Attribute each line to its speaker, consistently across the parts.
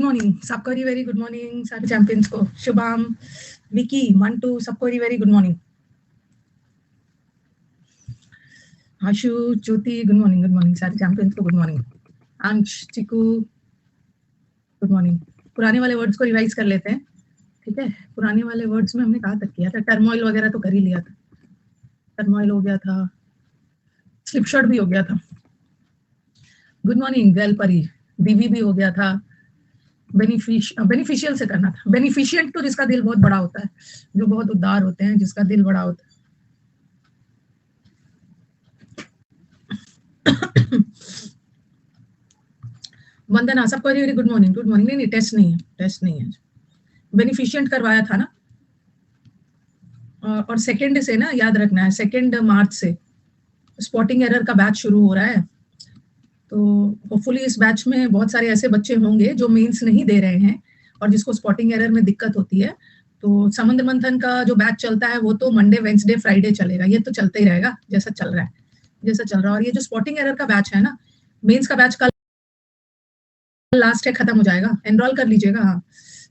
Speaker 1: Morning, सबको very good morning सारे champions को। शुभम, विकी, मंटू, सबको वेरी गुड मॉर्निंग। आशु, ज्योति, गुड मॉर्निंग सारे चैंपियंस को गुड मॉर्निंग। अंश, चिकू, गुड मॉर्निंग। पुराने वाले वर्ड्स को रिवाइज कर लेते हैं, ठीक है। पुराने वाले वर्ड्स में हमने कहाँ तक किया था? टर्मोइल वगैरह तो कर ही लिया था, टर्मोइल हो गया था, स्लिपशॉट भी हो गया था। गुड मॉर्निंग गर्ल परी, बीवी भी हो गया था। बेनिफिशियल से करना था। बेनिफिशिएंट तो जिसका दिल बहुत बड़ा होता है, जो बहुत उदार होते हैं, जिसका दिल बड़ा होता है। वंदना, सबको very good morning. Good morning. नहीं, टेस्ट नहीं है। बेनिफिशिएंट करवाया था ना, और सेकंड से ना याद रखना है, 2 मार्च से स्पॉटिंग एरर का बैच शुरू हो रहा है। तो होपफुली इस बैच में बहुत सारे ऐसे बच्चे होंगे जो मेंस नहीं दे रहे हैं और जिसको स्पॉटिंग एरर में दिक्कत होती है। तो समुद्र मंथन का जो बैच चलता है वो तो मंडे, वेंसडे, फ्राइडे चलेगा। ये तो चलते ही रहेगा जैसा चल रहा है। और ये जो स्पॉटिंग एरर का बैच है ना, मेंस का बैच कल लास्ट है, खत्म हो जाएगा। एनरोल कर लीजिएगा। हाँ,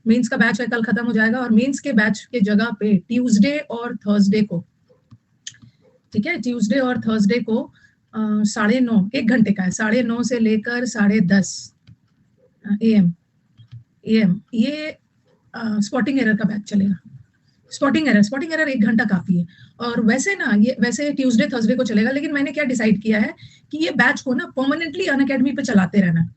Speaker 1: मेंस का बैच है, कल खत्म हो जाएगा। और मेंस के बैच के जगह पे ट्यूसडे और थर्सडे को, ठीक है, ट्यूसडे और थर्सडे को 9:30, 1 घंटे का है, 9:30 से लेकर 10:30 AM ये स्पॉटिंग एरर का बैच चलेगा। स्पॉटिंग एरर 1 घंटा काफी है। और वैसे ना, ये वैसे ट्यूसडे थर्सडे को चलेगा, लेकिन मैंने क्या डिसाइड किया है कि ये बैच को ना परमानेंटली अनअकैडमी पे चलाते रहना,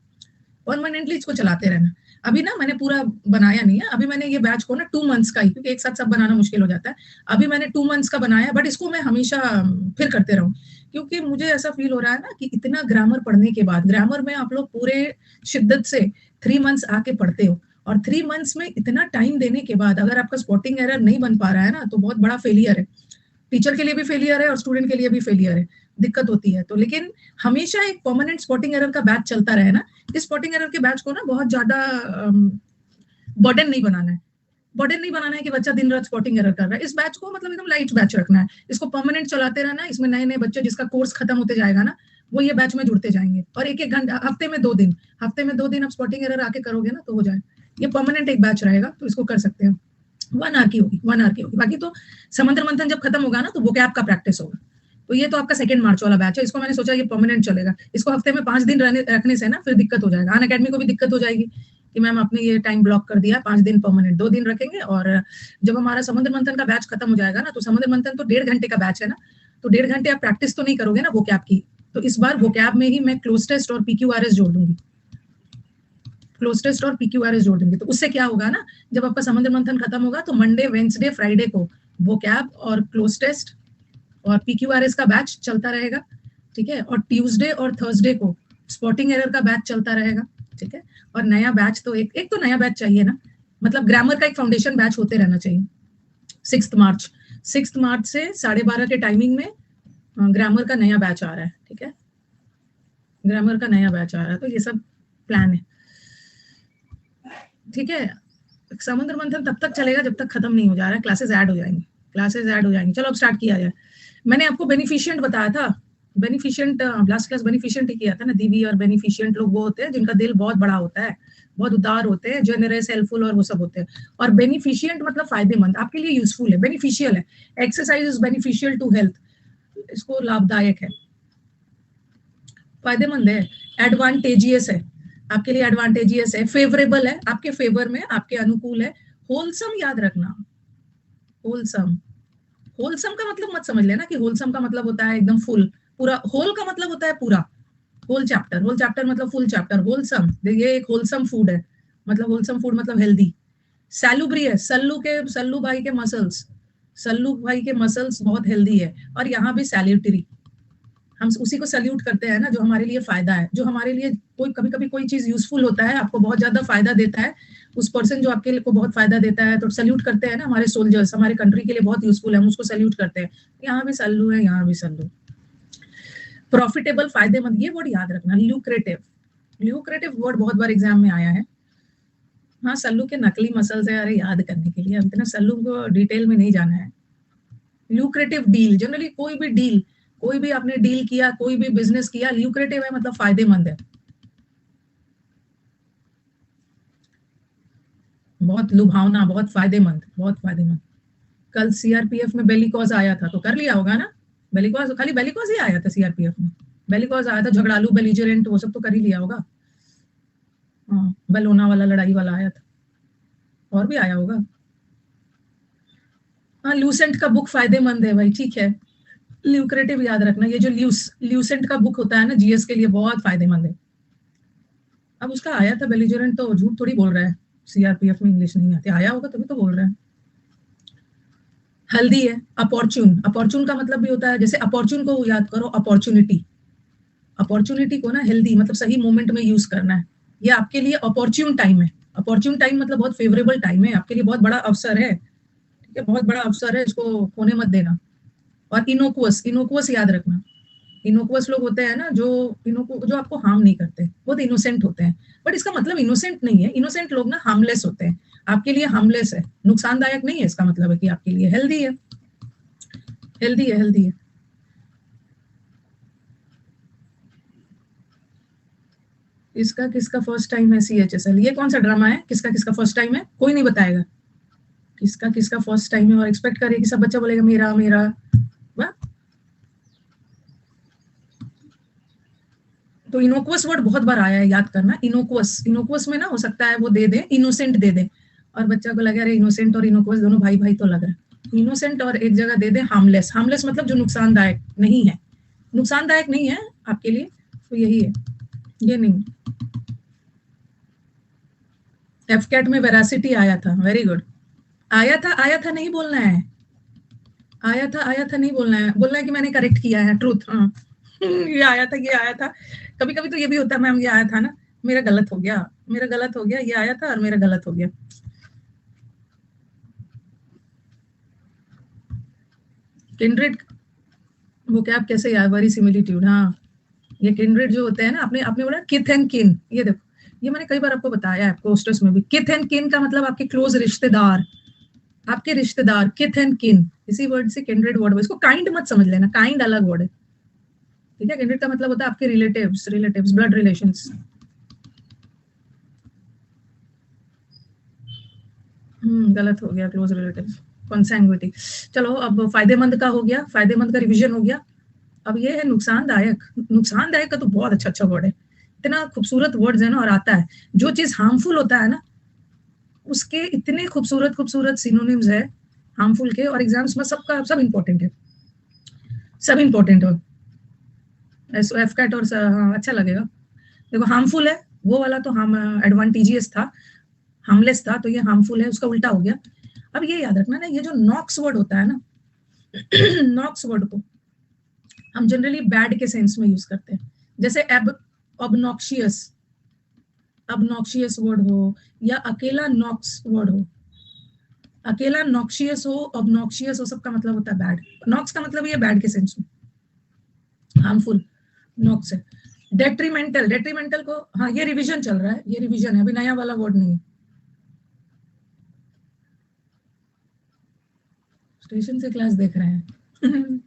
Speaker 1: परमानेंटली इसको चलाते रहना। अभी ना मैंने पूरा बनाया नहीं है, अभी मैंने ये बैच को ना 2 मंथ्स का ही, क्योंकि एक साथ सब बनाना मुश्किल हो जाता है। अभी मैंने 2 मंथ्स का बनाया, बट इसको मैं हमेशा फिर करते रहूं, क्योंकि मुझे ऐसा फील हो रहा है ना कि इतना ग्रामर पढ़ने के बाद, ग्रामर में आप लोग पूरे शिद्दत से 3 मंथ्स आके पढ़ते हो, और 3 मंथ्स में इतना टाइम देने के बाद अगर आपका स्पॉटिंग एरर नहीं बन पा रहा है ना, तो बहुत बड़ा फेलियर है। टीचर के लिए भी फेलियर है और स्टूडेंट के लिए भी फेलियर है, दिक्कत होती है। तो लेकिन हमेशा एक परमानेंट स्पॉटिंग एरर का बैच चलता रहे ना। इस स्पॉटिंग एरर के बैच को ना बहुत ज्यादा बर्डन नहीं बनाना है। बर्डन नहीं बनाना है कि बच्चा दिन रात स्पॉटिंग एरर कर रहा है। इस बैच को मतलब एकदम लाइट बैच रखना है, इसको परमानेंट चलाते रहना है। इसमें नए नए बच्चे जिसका कोर्स खत्म होते जाएगा ना, वो ये बैच में जुड़ते जाएंगे। और 1-1 घंटा, हफ्ते में 2 दिन, आप स्पॉटिंग एरर आके करोगे ना तो हो जाए। ये परमानेंट एक बैच रहेगा, तो इसको कर सकते हैं। 1 आवर की होगी। बाकी तो समुद्र मंथन जब खत्म होगा ना, तो वोकैब का प्रैक्टिस होगा। तो ये तो आपका 2 मार्च वाला बैच है, इसको मैंने सोचा ये परमानेंट चलेगा। इसको हफ्ते में 5 दिन रखने से ना फिर दिक्कत हो जाएगा। अनअकैडमी को भी दिक्कत हो जाएगी कि मैम आपने ये टाइम ब्लॉक कर दिया। 5 दिन परमानेंट, 2 दिन रखेंगे। और जब हमारा समुद्र मंथन का बैच खत्म हो जाएगा ना, तो समुद्र मंथन तो 1.5 घंटे का बैच है ना, तो 1.5 घंटे आप प्रैक्टिस तो नहीं करोगे ना वोकैब की। तो इस बार वोकैब में ही मैं क्लोज टेस्ट और PQRS जोड़ दूंगी। क्लोज टेस्ट और PQRS जोड़ देंगे। तो उससे क्या होगा ना, जब आपका समुद्र मंथन खत्म होगा तो मंडे, वेंसडे, फ्राइडे को वोकैब और क्लोज टेस्ट और PQRS का बैच चलता रहेगा, ठीक है। और ट्यूसडे और थर्सडे को स्पॉटिंग एरर का बैच चलता रहेगा, ठीक है। और नया बैच तो एक तो नया बैच चाहिए ना, मतलब ग्रामर का एक फाउंडेशन बैच होते रहना चाहिए। 6 मार्च से 12:30 के टाइमिंग में ग्रामर का नया बैच आ रहा है, ठीक है। ग्रामर का नया बैच आ रहा है, तो ये सब प्लान है, ठीक है। समुद्र मंथन तब तक चलेगा जब तक खत्म नहीं हो जा रहा है। क्लासेस ऐड हो जाएंगी। चलो अब स्टार्ट किया जाए। मैंने आपको बेनिफिशिएंट बताया था। बेनिफिशिएंट लास्ट क्लास बेनिफिशिएंट ही किया था ना। दीवी और बेनिफिशिएंट लोग वो होते हैं जिनका दिल बहुत बड़ा होता है, बहुत उदार होते हैं, जेनरस, हेल्पफुल और वो सब होते हैं। और बेनिफिशिएंट मतलब फायदेमंद, आपके लिए यूजफुल है, बेनिफिशियल है। Exercise is beneficial to health, इसको लाभदायक है, फायदेमंद है, एडवांटेजियस है, आपके लिए एडवांटेजियस है, फेवरेबल है, आपके फेवर में, आपके अनुकूल है। होलसम याद रखना, होलसम। होलसम का मतलब मत समझ लेना कि होलसम का मतलब होता है एकदम फुल, पूरा। होल का मतलब होता है पूरा, होल चैप्टर मतलब फुल चैप्टर। होलसम, ये एक होलसम फूड है, मतलब होलसम फूड मतलब हेल्दी। सैलुब्रियस, सल्लू भाई के मसल्स बहुत हेल्दी है। और यहाँ भी सैल्यूटरी, हम उसी को सल्यूट करते हैं ना जो हमारे लिए फायदा है, जो हमारे लिए कोई कभी कभी कोई चीज यूजफुल होता है, आपको बहुत ज्यादा फायदा देता है, उस पर्सन जो आपके लिए को बहुत फायदा देता है, तो सल्यूट करते हैं ना। हमारे सोल्जर्स हमारे कंट्री के लिए बहुत यूजफुल है, हम उसको सल्यूट करते हैं। यहाँ भी सल्लू है, यहाँ भी सल्लू। प्रॉफिटेबल, फायदेमंद, ये वर्ड याद रखना। ल्यूक्रेटिव वर्ड बहुत बार एग्जाम में आया है। हाँ, सल्लू के नकली मसल्स है, अरे याद करने के लिए, इतना सल्लू को डिटेल में नहीं जाना है। ल्यूक्रेटिव डील, जनरली कोई भी आपने डील किया, कोई भी बिजनेस किया, ल्यूक्रेटिव है मतलब फायदेमंद है। बहुत लुभावना, बहुत फायदेमंद, बहुत फायदेमंद। कल सीआरपीएफ में बेलिकॉज आया था तो कर लिया होगा ना, बेलिकॉज, खाली बेलिकॉज ही आया था सीआरपीएफ में, बेलिकॉज आया था, झगड़ालू, बेलिजरेंट, वो सब तो कर ही लिया होगा। हाँ, बेलोना वाला, लड़ाई वाला आया था, और भी आया होगा। हाँ, ल्यूसेंट का बुक फायदेमंद है भाई, ठीक है। ल्यूक्रेटिव याद रखना, ये जो ल्यूसेंट का बुक होता है ना जीएस के लिए, बहुत फायदेमंद है। अब उसका आया था बेलिजरेंट, तो झूठ थोड़ी बोल रहा है, सीआरपीएफ में इंग्लिश नहीं आती, आया होगा तभी तो बोल रहा है। हेल्दी है, अपॉर्चून, अपॉर्चून का मतलब भी होता है, जैसे अपॉर्चून को याद करो, अपॉर्चुनिटी, अपॉर्चुनिटी को ना हेल्दी मतलब सही मोमेंट में यूज करना है, ये आपके लिए अपॉर्चून टाइम है। अपॉर्चून टाइम मतलब बहुत फेवरेबल टाइम है आपके लिए, बहुत बड़ा अवसर है, ठीक है, बहुत बड़ा अवसर है, इसको खोने मत देना। और इनोकुअस, इनोकुअस याद रखना, इनोकुअस लोग होते हैं ना जो जो आपको हार्म नहीं करते, बहुत इनोसेंट होते हैं, बट इसका मतलब इनोसेंट नहीं है, इनोसेंट लोग ना हार्मलेस होते हैं, आपके लिए हार्मलेस है, नुकसानदायक नहीं है, इसका मतलब है कि आपके लिए हेल्दी है, हेल्दी है, हेल्दी है। इसका किसका फर्स्ट टाइम है सीएचएसएल, ये कौन सा ड्रामा है, किसका किसका फर्स्ट टाइम है, कोई नहीं बताएगा, किसका किसका फर्स्ट टाइम है, और एक्सपेक्ट करें कि सब बच्चा बोलेगा मेरा मेरा। वाह, तो इनोकुअस वर्ड बहुत बार आया है, याद करना, इनोकुअस, इनोकुअस में ना हो सकता है वो दे दे इनोसेंट दे दे, और बच्चा को लगे अरे इनोसेंट और इनोकुअस दोनों भाई भाई तो लग रहा है, इनोसेंट और एक जगह दे दे हार्मलेस, हार्मलेस मतलब जो नुकसानदायक नहीं है, नुकसानदायक नहीं है आपके लिए, तो यही है, ये नहीं। एफकेट में वेरासिटी आया था, वेरी गुड, आया था नहीं बोलना है, आया था नहीं बोलना है, बोलना है कि मैंने करेक्ट किया है, ट्रूथ, हाँ। ये आया था, ये आया था, कभी कभी तो ये भी होता है मैम, ये आया था ना, मेरा गलत हो गया, मेरा गलत हो गया, ये आया था और मेरा गलत हो गया। किंड्रेड वो क्या, आप कैसे यार, वरी सिमिलिट्यूड, हाँ, ये किंड्रेड जो होते हैं ना, आपने आपने बोला किथ एंड किन, ये देखो, ये मैंने कई बार आपको बताया है, पोस्टर्स में भी, किथ एंड किन का मतलब आपके क्लोज रिश्तेदार, आपके रिश्तेदार, किथ एंड किन, इसी वर्ड से किंड्रेड वर्ड, इसको काइंड मत समझ लेना, काइंड अलग वर्ड है, ठीक है, किंड्रेड का मतलब होता है आपके रिलेटिव्स, रिलेटिव्स, ब्लड रिलेशंस। गलत हो गया, क्लोज रिलेटिव, कंसैंग्विटी। चलो अब फायदेमंद का हो गया, फायदेमंद का रिवीजन हो गया, अब ये है नुकसानदायक, नुकसानदायक का तो बहुत अच्छा अच्छा वर्ड है, इतना खूबसूरत वर्ड्स है ना, और आता है, जो चीज हार्मफुल होता है ना उसके इतने खूबसूरत खूबसूरत सिनोनिम्स है हार्मफुल के, और एग्जाम्स में सबका सब इंपॉर्टेंट है, सब इंपॉर्टेंट हो, एफ कैट और हाँ, अच्छा लगेगा। देखो हार्मफुल है वो वाला तो हम एडवांटेजियस था, हार्मलेस था, तो ये हार्मफुल है, उसका उल्टा हो गया। अब ये याद रखना ना, ये जो नॉक्स वर्ड होता है ना, नॉक्स वर्ड को हम जनरली बैड के सेंस में यूज करते हैं, जैसे एब, ऑबनॉक्शियस, ऑबनॉक्शियस वर्ड हो, या अकेला नॉक्स वर्ड हो, अकेला नॉक्शियस हो, ऑबनॉक्शियस हो, सबका मतलब होता है बैड, नॉक्स का मतलब ये बैड के सेंस में, हार्मफुल, नॉक्स है। डेट्रीमेंटल, डेट्रीमेंटल को, हाँ ये रिवीजन चल रहा है, ये रिवीजन है, अभी नया वाला वर्ड नहीं है। स्टेशन से क्लास देख रहे हैं।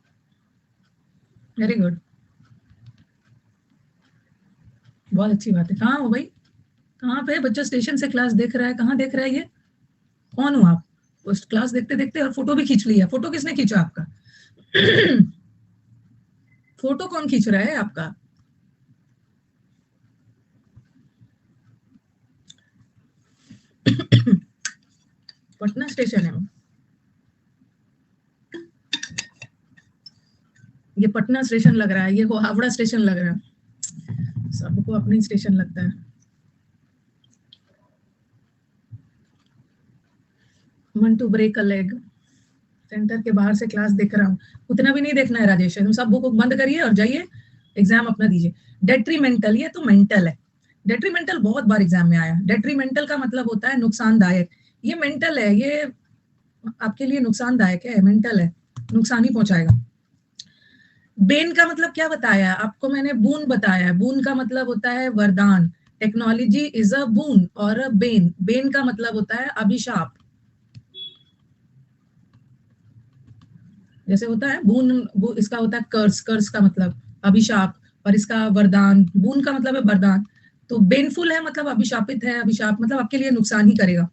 Speaker 1: वेरी गुड, बहुत अच्छी बात है, कहाँ हो भाई, कहाँ पे बच्चा स्टेशन से क्लास देख रहा है, कहाँ देख रहा है ये, कौन हो आप, पोस्ट क्लास देखते देखते और फोटो भी खींच लिया, फोटो किसने खींचा आपका? फोटो कौन खींच रहा है आपका? पटना स्टेशन है, ये पटना स्टेशन लग रहा है, ये हावड़ा स्टेशन लग रहा है, सबको अपनी स्टेशन लगता है। Man to break a leg, centre के बाहर से क्लास देख रहा हूँ, उतना भी नहीं देखना है राजेश, तुम सब बुक बंद करिए और जाइए एग्जाम अपना दीजिए। डेट्रीमेंटल, ये तो मेंटल है, डेट्रीमेंटल बहुत बार एग्जाम में आया, डेट्रीमेंटल का मतलब होता है नुकसानदायक, ये मेंटल है, ये आपके लिए नुकसानदायक है, मेंटल है, नुकसान ही पहुंचाएगा। बेन का मतलब क्या बताया आपको मैंने, बून बताया, बून का मतलब होता है वरदान, टेक्नोलॉजी इज अ बून और अ बेन, बेन का मतलब होता है अभिशाप, जैसे होता है बून, इसका होता है कर्स, कर्स का मतलब अभिशाप, और इसका वरदान, बून का मतलब है वरदान, तो बेनफुल है मतलब अभिशापित है, अभिशाप मतलब आपके लिए नुकसान ही करेगा,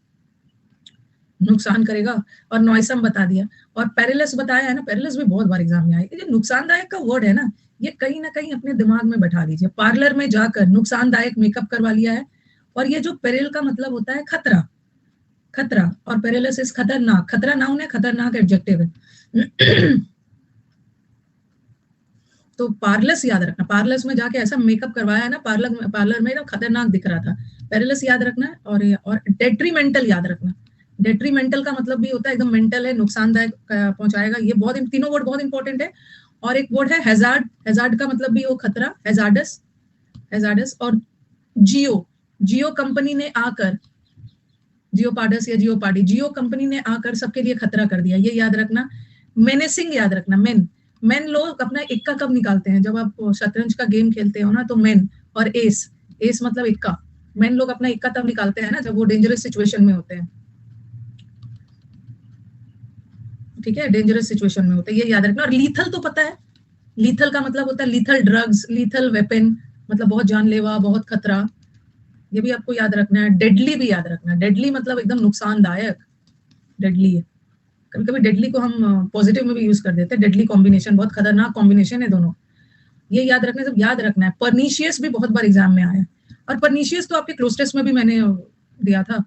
Speaker 1: नुकसान करेगा, और नॉइसम बता दिया, और पेरिलस बताया है ना, पेरिलस भी बहुत बार एग्जाम में आया। ये जो नुकसानदायक का वर्ड है ना, ये कहीं ना कहीं अपने दिमाग में बैठा लीजिए। पार्लर में जाकर नुकसानदायक मेकअप करवा लिया है, और ये जो पेरिल का मतलब होता है खतरा, खतरा, और पेरिलस इज खतरनाक, खतरा नाउन है, खतरनाक एडजेक्टिव है। तो पार्लस याद रखना, पार्लस में जाके ऐसा मेकअप करवाया है ना, पार्लर में ना खतरनाक दिख रहा था, पेरिलस याद रखना है। और डेट्रीमेंटल याद रखना, डेट्रीमेंटल का मतलब भी होता है एकदम मेंटल है, नुकसानदायक पहुंचाएगा। ये बहुत, तीनों वर्ड बहुत इंपॉर्टेंट है। और एक वर्ड है हैजार्ड, हैजार्ड का मतलब भी वो खतरा, हैजार्डस, हैजार्डस। और जियो, जियो कंपनी ने आकर, जियोपार्डस या जियोपार्डी, जियो कंपनी ने आकर सबके लिए खतरा कर दिया, ये याद रखना। मेनेसिंग याद रखना, मेन लोग अपना इक्का कब निकालते हैं, जब आप शतरंज का गेम खेलते हो ना, तो मेन और एस, एस मतलब इक्का, मेन लोग अपना इक्का तब निकालते हैं ना जब वो डेंजरस सिचुएशन में होते हैं, ठीक है, डेंजरस सिचुएशन में होते हैं, ये याद रखना। और लीथल तो पता है, लीथल का मतलब होता है लीथल ड्रग्स, लीथल वेपन, मतलब बहुत जानलेवा, बहुत खतरा, ये भी आपको याद रखना है। डेडली भी याद रखना, डेडली मतलब एकदम नुकसानदायक, डेडली है। कभी कभी डेडली को हम पॉजिटिव में भी यूज कर देते हैं, डेडली कॉम्बिनेशन, बहुत खतरनाक कॉम्बिनेशन है दोनों, ये याद रखने, सब याद रखना है। परनीशियस भी बहुत बार एग्जाम में आया है, और परनीशियस तो आपके क्लोज टेस्ट में भी मैंने दिया था।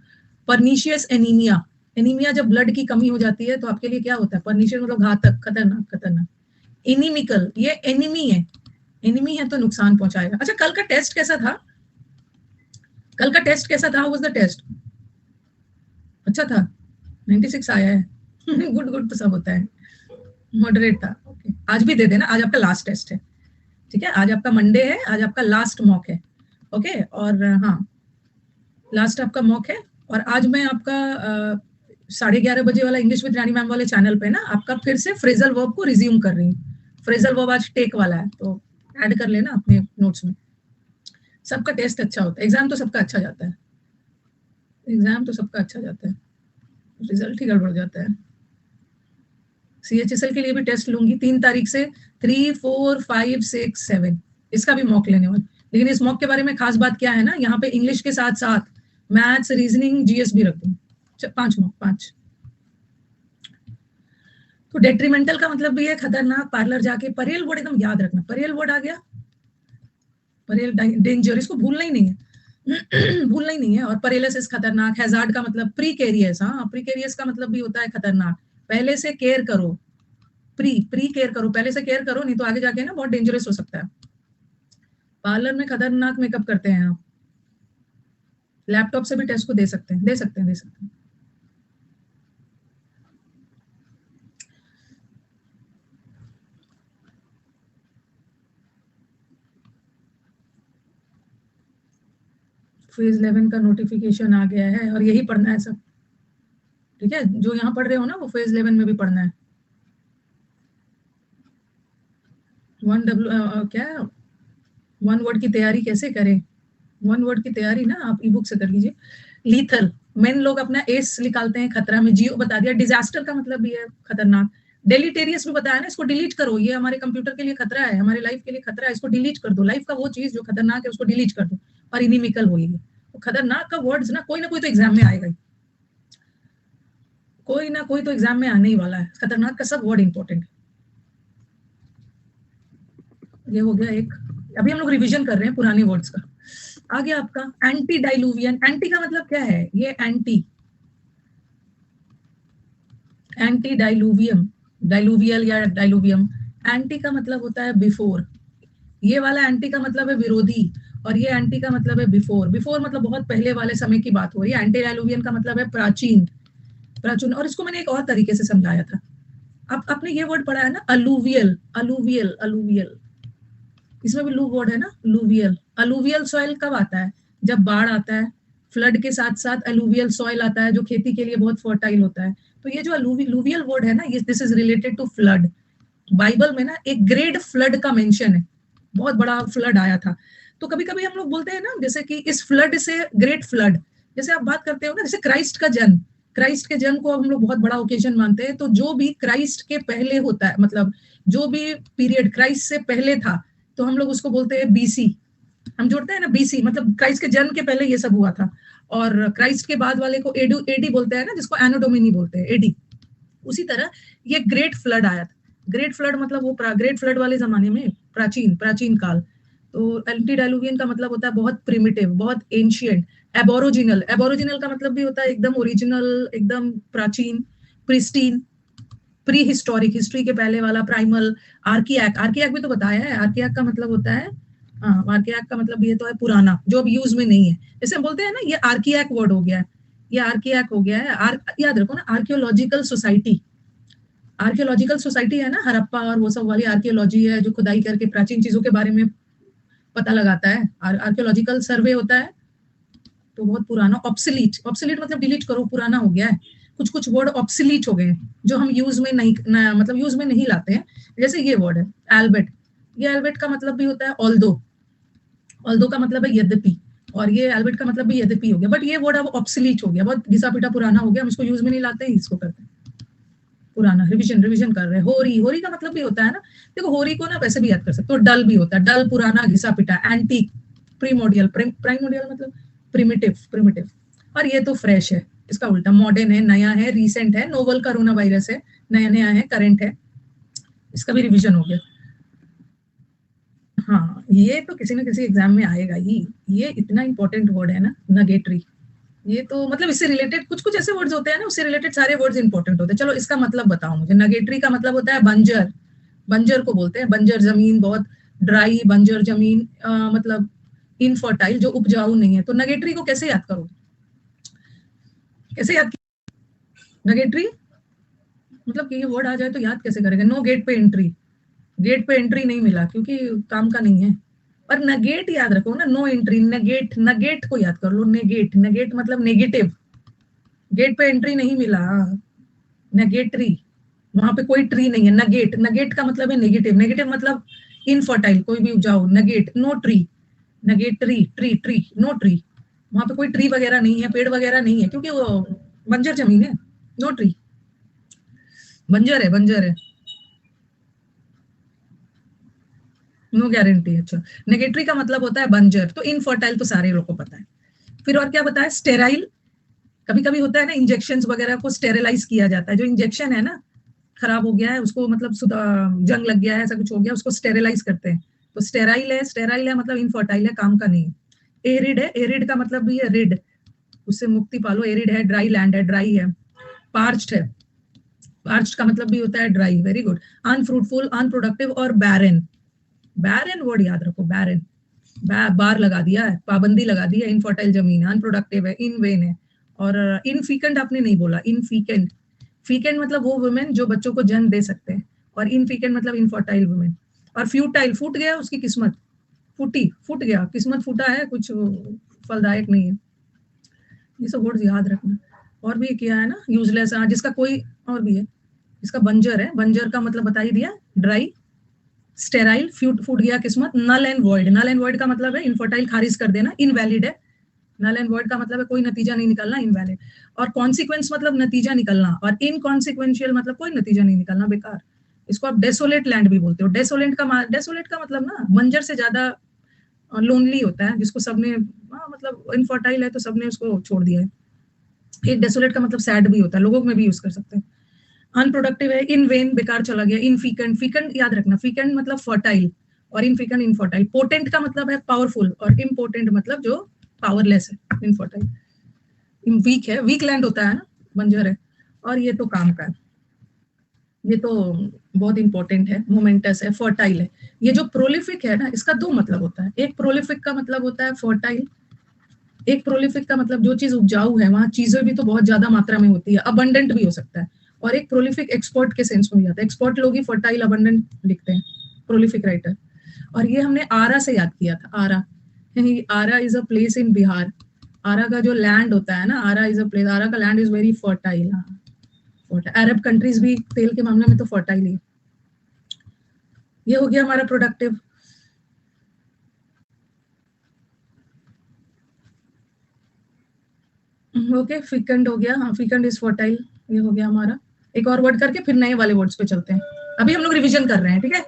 Speaker 1: परनीशियस एनीमिया, एनीमिया जब ब्लड की कमी हो जाती है तो आपके लिए क्या होता है, परनीशियस मतलब घातक, खतरनाक, खतरनाक। एनीमिकल, ये एनिमी है, एनिमी है तो नुकसान पहुंचाएगा। अच्छा, कल का टेस्ट कैसा था, कल का टेस्ट कैसा था, हाउ वाज द टेस्ट? अच्छा था, 96 आया है। गुड गुड, तो सब होता है, मॉडरेट था। ओके, आज भी दे देना, आज आपका लास्ट टेस्ट है, ठीक है, आज आपका मंडे है, आज आपका लास्ट मॉक है। ओके, और हाँ, लास्ट आपका मॉक है। और आज मैं आपका 11:30 बजे वाला इंग्लिश विद रानी मैम वाले चैनल पे ना आपका फिर से फ्रेजल वर्ब को रिज्यूम कर रही हूँ। फ्रेजल वर्ब आज टेक वाला है, तो ऐड कर लेना अपने नोट्स में। सबका टेस्ट अच्छा होता है, एग्जाम तो सबका अच्छा जाता है, एग्जाम तो सबका अच्छा जाता है, रिजल्ट ही गड़बड़ जाता है। CHSL के लिए भी टेस्ट लूंगी 3 तारीख से, 3, 4, 5, 6, 7, इसका भी मॉक लेने वाली। लेकिन इस मॉक के बारे में खास बात क्या है ना, यहाँ पे इंग्लिश के साथ साथ मैथ्स, रीजनिंग, GS भी रख दूँ, 5 मॉक, 5। तो डेट्रीमेंटल का मतलब भी है खतरनाक, पार्लर जाके, परेल वर्ड एकदम याद रखना, परेल वर्ड आ गया, परेल डेंजर, इसको भूलना ही नहीं है। भूलना ही नहीं है। और परेलसिस खतरनाक, हैजार्ड का मतलब प्रीकेरियस, हाँ, प्रीकेरियस का मतलब भी होता है खतरनाक, पहले से केयर करो, प्री केयर करो, पहले से केयर करो, नहीं तो आगे जाके ना बहुत डेंजरस हो सकता है। पार्लर में खतरनाक मेकअप करते हैं आप, लैपटॉप से भी टेस्ट को दे सकते हैं, दे सकते हैं, दे सकते हैं। फेज 11 का नोटिफिकेशन आ गया है, और यही पढ़ना है सब, ठीक है, जो यहाँ पढ़ रहे हो ना वो फेज 11 में भी पढ़ना है। 1 वर्ड की तैयारी कैसे करें, 1 वर्ड की तैयारी ना आप ई बुक से कर लीजिए। लीथल, मेन लोग अपना एस निकालते हैं खतरा में, जियो बता दिया, डिजास्टर का मतलब भी है खतरनाक, डेलीटेरियस भी बताया ना, इसको डिलीट करो, ये हमारे कंप्यूटर के लिए खतरा है, हमारे लाइफ के लिए खतरा है, इसको डिलीट कर दो, लाइफ का वो चीज जो खतरनाक है उसको डिलीट कर दो। और इनिमिकल बोलिए, तो खतरनाक का वर्ड्स ना कोई तो एग्जाम में आएगा ही, कोई ना कोई तो एग्जाम में आने ही वाला है, खतरनाक का सब वर्ड इंपॉर्टेंट है। ये हो गया एक, अभी हम लोग रिवीजन कर रहे हैं पुराने वर्ड्स का। आगे आपका एंटी डाइलूवियन, एंटी का मतलब क्या है, ये एंटी, एंटी डाइलूवियम, डाइलूवियल या डाइलूवियम, एंटी का मतलब होता है बिफोर, ये वाला एंटी का मतलब है विरोधी, और ये एंटी का मतलब है बिफोर, बिफोर मतलब बहुत पहले वाले समय की बात हो रही है, एंटी डाइलूवियन का मतलब है प्राचीन, प्राचीन। और इसको मैंने एक और तरीके से समझाया था, अब आपने ये वर्ड पढ़ा है ना, अलूवियल, अलूवियल, अलूवियल, इसमें भी लू वर्ड है ना, लूवियल। अलूवियल सॉइल कब आता है, जब बाढ़ आता है, फ्लड के साथ साथ अलूवियल सॉइल आता है जो खेती के लिए बहुत फर्टाइल होता है। तो ये जो अलूवियल वर्ड है ना, ये this is related to flood. Bible में ना एक ग्रेट फ्लड का मेंशन है, बहुत बड़ा फ्लड आया था। तो कभी कभी हम लोग बोलते हैं ना, जैसे कि इस फ्लड से, ग्रेट फ्लड, जैसे आप बात करते हो ना, जैसे क्राइस्ट का जन्म, क्राइस्ट के जन्म को हम लोग बहुत बड़ा ओकेजन मानते हैं, तो जो भी क्राइस्ट के पहले होता है, मतलब जो भी पीरियड क्राइस्ट से पहले था, तो हम लोग उसको बोलते हैं BC, हम जोड़ते हैं ना BC, मतलब क्राइस्ट के जन्म के पहले ये सब हुआ था। और क्राइस्ट के बाद वाले को एडू एडी बोलते हैं ना, जिसको एनो डोमिनी बोलते हैं, एडी। उसी तरह ये ग्रेट फ्लड आया था। ग्रेट फ्लड मतलब वो ग्रेट फ्लड वाले जमाने में, प्राचीन प्राचीन काल। तो एंटीडाइलुवियन का मतलब होता है बहुत प्रिमिटिव, बहुत एंशियंट। एबोरिजिनल, एबोरिजिनल का मतलब भी होता है एकदम ओरिजिनल, एकदम प्राचीन, प्रिस्टीन, प्री हिस्टोरिक, हिस्ट्री के पहले वाला, प्राइमल। आर्कियाक, आर्कियाक भी तो बताया है, आर्कियाक का मतलब होता है, हाँ, आर्कियाक का मतलब ये तो है पुराना, जो अब यूज में नहीं है। जैसे हम बोलते हैं ना, ये आर्कियाक वर्ड हो गया है, ये आर्कियाक हो गया है। याद रखो ना, आर्कियोलॉजिकल सोसाइटी, आर्कियोलॉजिकल सोसाइटी है ना, हड़प्पा और वो सब वाली आर्कियोलॉजी है, जो खुदाई करके प्राचीन चीजों के बारे में पता लगाता है। आर्कियोलॉजिकल सर्वे होता है, तो बहुत पुराना। ऑब्सोलीट, ऑब्सोलीट मतलब डिलीट करो, पुराना हो गया है। कुछ कुछ वर्ड ऑब्सोलीट हो गए, जो हम यूज में नहीं मतलब यूज में नहीं लाते हैं। जैसे ये वर्ड है एल्बेट, ये एल्बेट का मतलब भी होता है ऑल्दो, ऑल्दो का मतलब है यद्यपि, और ये एल्बेट का मतलब भी यद्यपि हो गया। बट ये वर्ड अब ऑब्सोलीट हो गया, बहुत घिसा पिटा पुराना हो गया, हम इसको यूज में नहीं लाते हैं, इसको करते हैं पुराना। रिविजन, रिविजन कर रहे हैं। होरी, होरी का मतलब भी होता है ना, देखो होरी को ना वैसे भी याद कर सकते हो, डल भी होता है, डल पुराना घिसा पिटा। एंटीक, प्रीमोडियल, प्राइमोडियल मतलब प्रिमिटिव, प्रिमिटिव। और ये तो फ्रेश है, इसका उल्टा मॉडर्न है, नया है, रीसेंट है, नोवल कोरोना वायरस है, नया नया है, करंट है, इसका भी रिविजन हो गया। हाँ, ये तो किसी ना किसी एग्जाम में आएगा ही, ये इतना इंपॉर्टेंट वर्ड है ना, नगेटरी। ये तो मतलब इससे रिलेटेड कुछ कुछ ऐसे वर्ड्स होते हैं ना, उससे रिलेटेड सारे वर्ड्स इंपॉर्टेंट होते हैं। चलो इसका मतलब बताओ मुझे। नगेटरी का मतलब होता है बंजर, बंजर को बोलते हैं, बंजर जमीन, बहुत ड्राई बंजर जमीन, मतलब इनफर्टाइल, जो उपजाऊ नहीं है। तो नगेटरी को कैसे याद करो, कैसे याद, नगेटरी मतलब कि ये वर्ड आ जाए तो याद कैसे करेंगे। नो गेट पे एंट्री, गेट पे एंट्री नहीं मिला क्योंकि काम का नहीं है। और नगेट याद रखो ना, नो एंट्री, नगेट, नगेट को याद कर लो, नेगेट, नगेट मतलब नेगेटिव। गेट पे एंट्री नहीं मिला, नेगेटरी, वहां पे कोई ट्री नहीं है। नगेट, नगेट का मतलब है नेगेटिव, नेगेटिव मतलब इनफर्टाइल, कोई भी उपजाऊ। नगेट, नो ट्री, नगेटरी, ट्री, ट्री, नो ट्री, वहां पे कोई ट्री वगैरह नहीं है, पेड़ वगैरह नहीं है, क्योंकि वो बंजर जमीन है। नो ट्री, बंजर है, बंजर है, नो गारंटी। अच्छा, नेगेटरी का मतलब होता है बंजर, तो इनफर्टाइल तो सारे लोग को पता है। फिर और क्या बताया, स्टेराइल। कभी कभी होता है ना, इंजेक्शन वगैरह को स्टेरिलाइज किया जाता है, जो इंजेक्शन है ना, खराब हो गया है उसको, मतलब जंग लग गया है, ऐसा कुछ हो गया, उसको स्टेरिलाइज करते हैं। तो स्टेराइल है, स्टेराइल है मतलब इनफर्टाइल है, काम का नहीं है। एरिड है, एरिड का मतलब भी है रिड, उससे मुक्ति पालो। एरिड है, ड्राई लैंड है, ड्राई है। पार्च्ड है, पार्च्ड का मतलब भी होता है dry, very good. Unfruitful, unproductive और बैरन, बैरन वर्ड याद रखो, बैरन, बार लगा दिया है, पाबंदी लगा दी है, इनफर्टाइल जमीन, अनप्रोडक्टिव है, इन वेन है। और इनफिकेंट आपने नहीं बोला, इनफिकेंट, फीकेंट मतलब वो वुमेन जो बच्चों को जन्म दे सकते हैं, और इनफिकेंट मतलब इनफर्टाइल वुमेन। और फ्यूटाइल, फूट गया उसकी किस्मत, फूटी, फूट गया, किस्मत फूटा है, कुछ फलदायक नहीं है। ये सब वर्ड याद रखना। और भी किया है ना, यूजलेस, जिसका कोई, और भी है, इसका बंजर है, बंजर का मतलब बता ही दिया, ड्राई, स्टेराइल, फूट गया किस्मत। Null and void, null and void का मतलब है इनफर्टाइल, खारिज कर देना, इनवैलिड है। नल एंड वॉइड का मतलब है कोई नतीजा नहीं निकलना, इनवैलिड। और कॉन्सिक्वेंस मतलब नतीजा निकलना, और इनकॉन्सिक्वेंशियल मतलब कोई नतीजा नहीं निकलना, बेकार। इसको आप डेसोलेट लैंड भी बोलते हो। डेसोलेट का मतलब ना बंजर से ज्यादा लोनली होता है, जिसको सबने, मतलब इनफर्टाइल है तो सबने उसको छोड़ दिया है। एक डेसोलेट का मतलब सैड भी होता है, लोगों में भी यूज कर सकते हैं। अनप्रोडक्टिव है, इन वेन बेकार चला गया। इनफिकेंट, फिकेंट याद रखना, फिकेंट मतलब फर्टाइल, और इनफिकेंट इनफर्टाइल। पोटेंट का मतलब है पावरफुल, और इम्पोर्टेंट मतलब जो पावरलेस है, इनफर्टाइल। वीक है, वीक लैंड होता है ना, बंजर है। और ये तो काम का है, ये तो बहुत इंपॉर्टेंट है, मोमेंटस है, फर्टाइल है। ये जो प्रोलिफिक है ना, इसका दो मतलब होता है। एक प्रोलिफिक का मतलब होता है फर्टाइल, एक प्रोलिफिक का मतलब जो चीज उपजाऊ है, वहां चीजें भी तो बहुत ज्यादा मात्रा में होती है, अबंडेंट भी हो सकता है। और एक प्रोलिफिक एक्सपोर्ट के सेंस में भी आता है, एक्सपोर्ट लोग ही फर्टाइल अबंडेंट लिखते हैं, प्रोलिफिक राइटर। और ये हमने आरा से याद किया था, Arrah, Arrah is a place in Bihar. Arrah का जो लैंड होता है ना, आरा इज अ प्लेस, आरा का land is very fertile. Arab countries भी तेल के मामले में तो फर्टाइल ही। ये हो गया हमारा प्रोडक्टिव। ओके, फिकंड हो गया, हाँ, फिकंड इज फर्टाइल, ये हो गया हमारा। एक और वर्ड करके फिर नए वाले वर्ड्स पे चलते हैं। अभी हम लोग रिवीजन कर रहे हैं, ठीक है,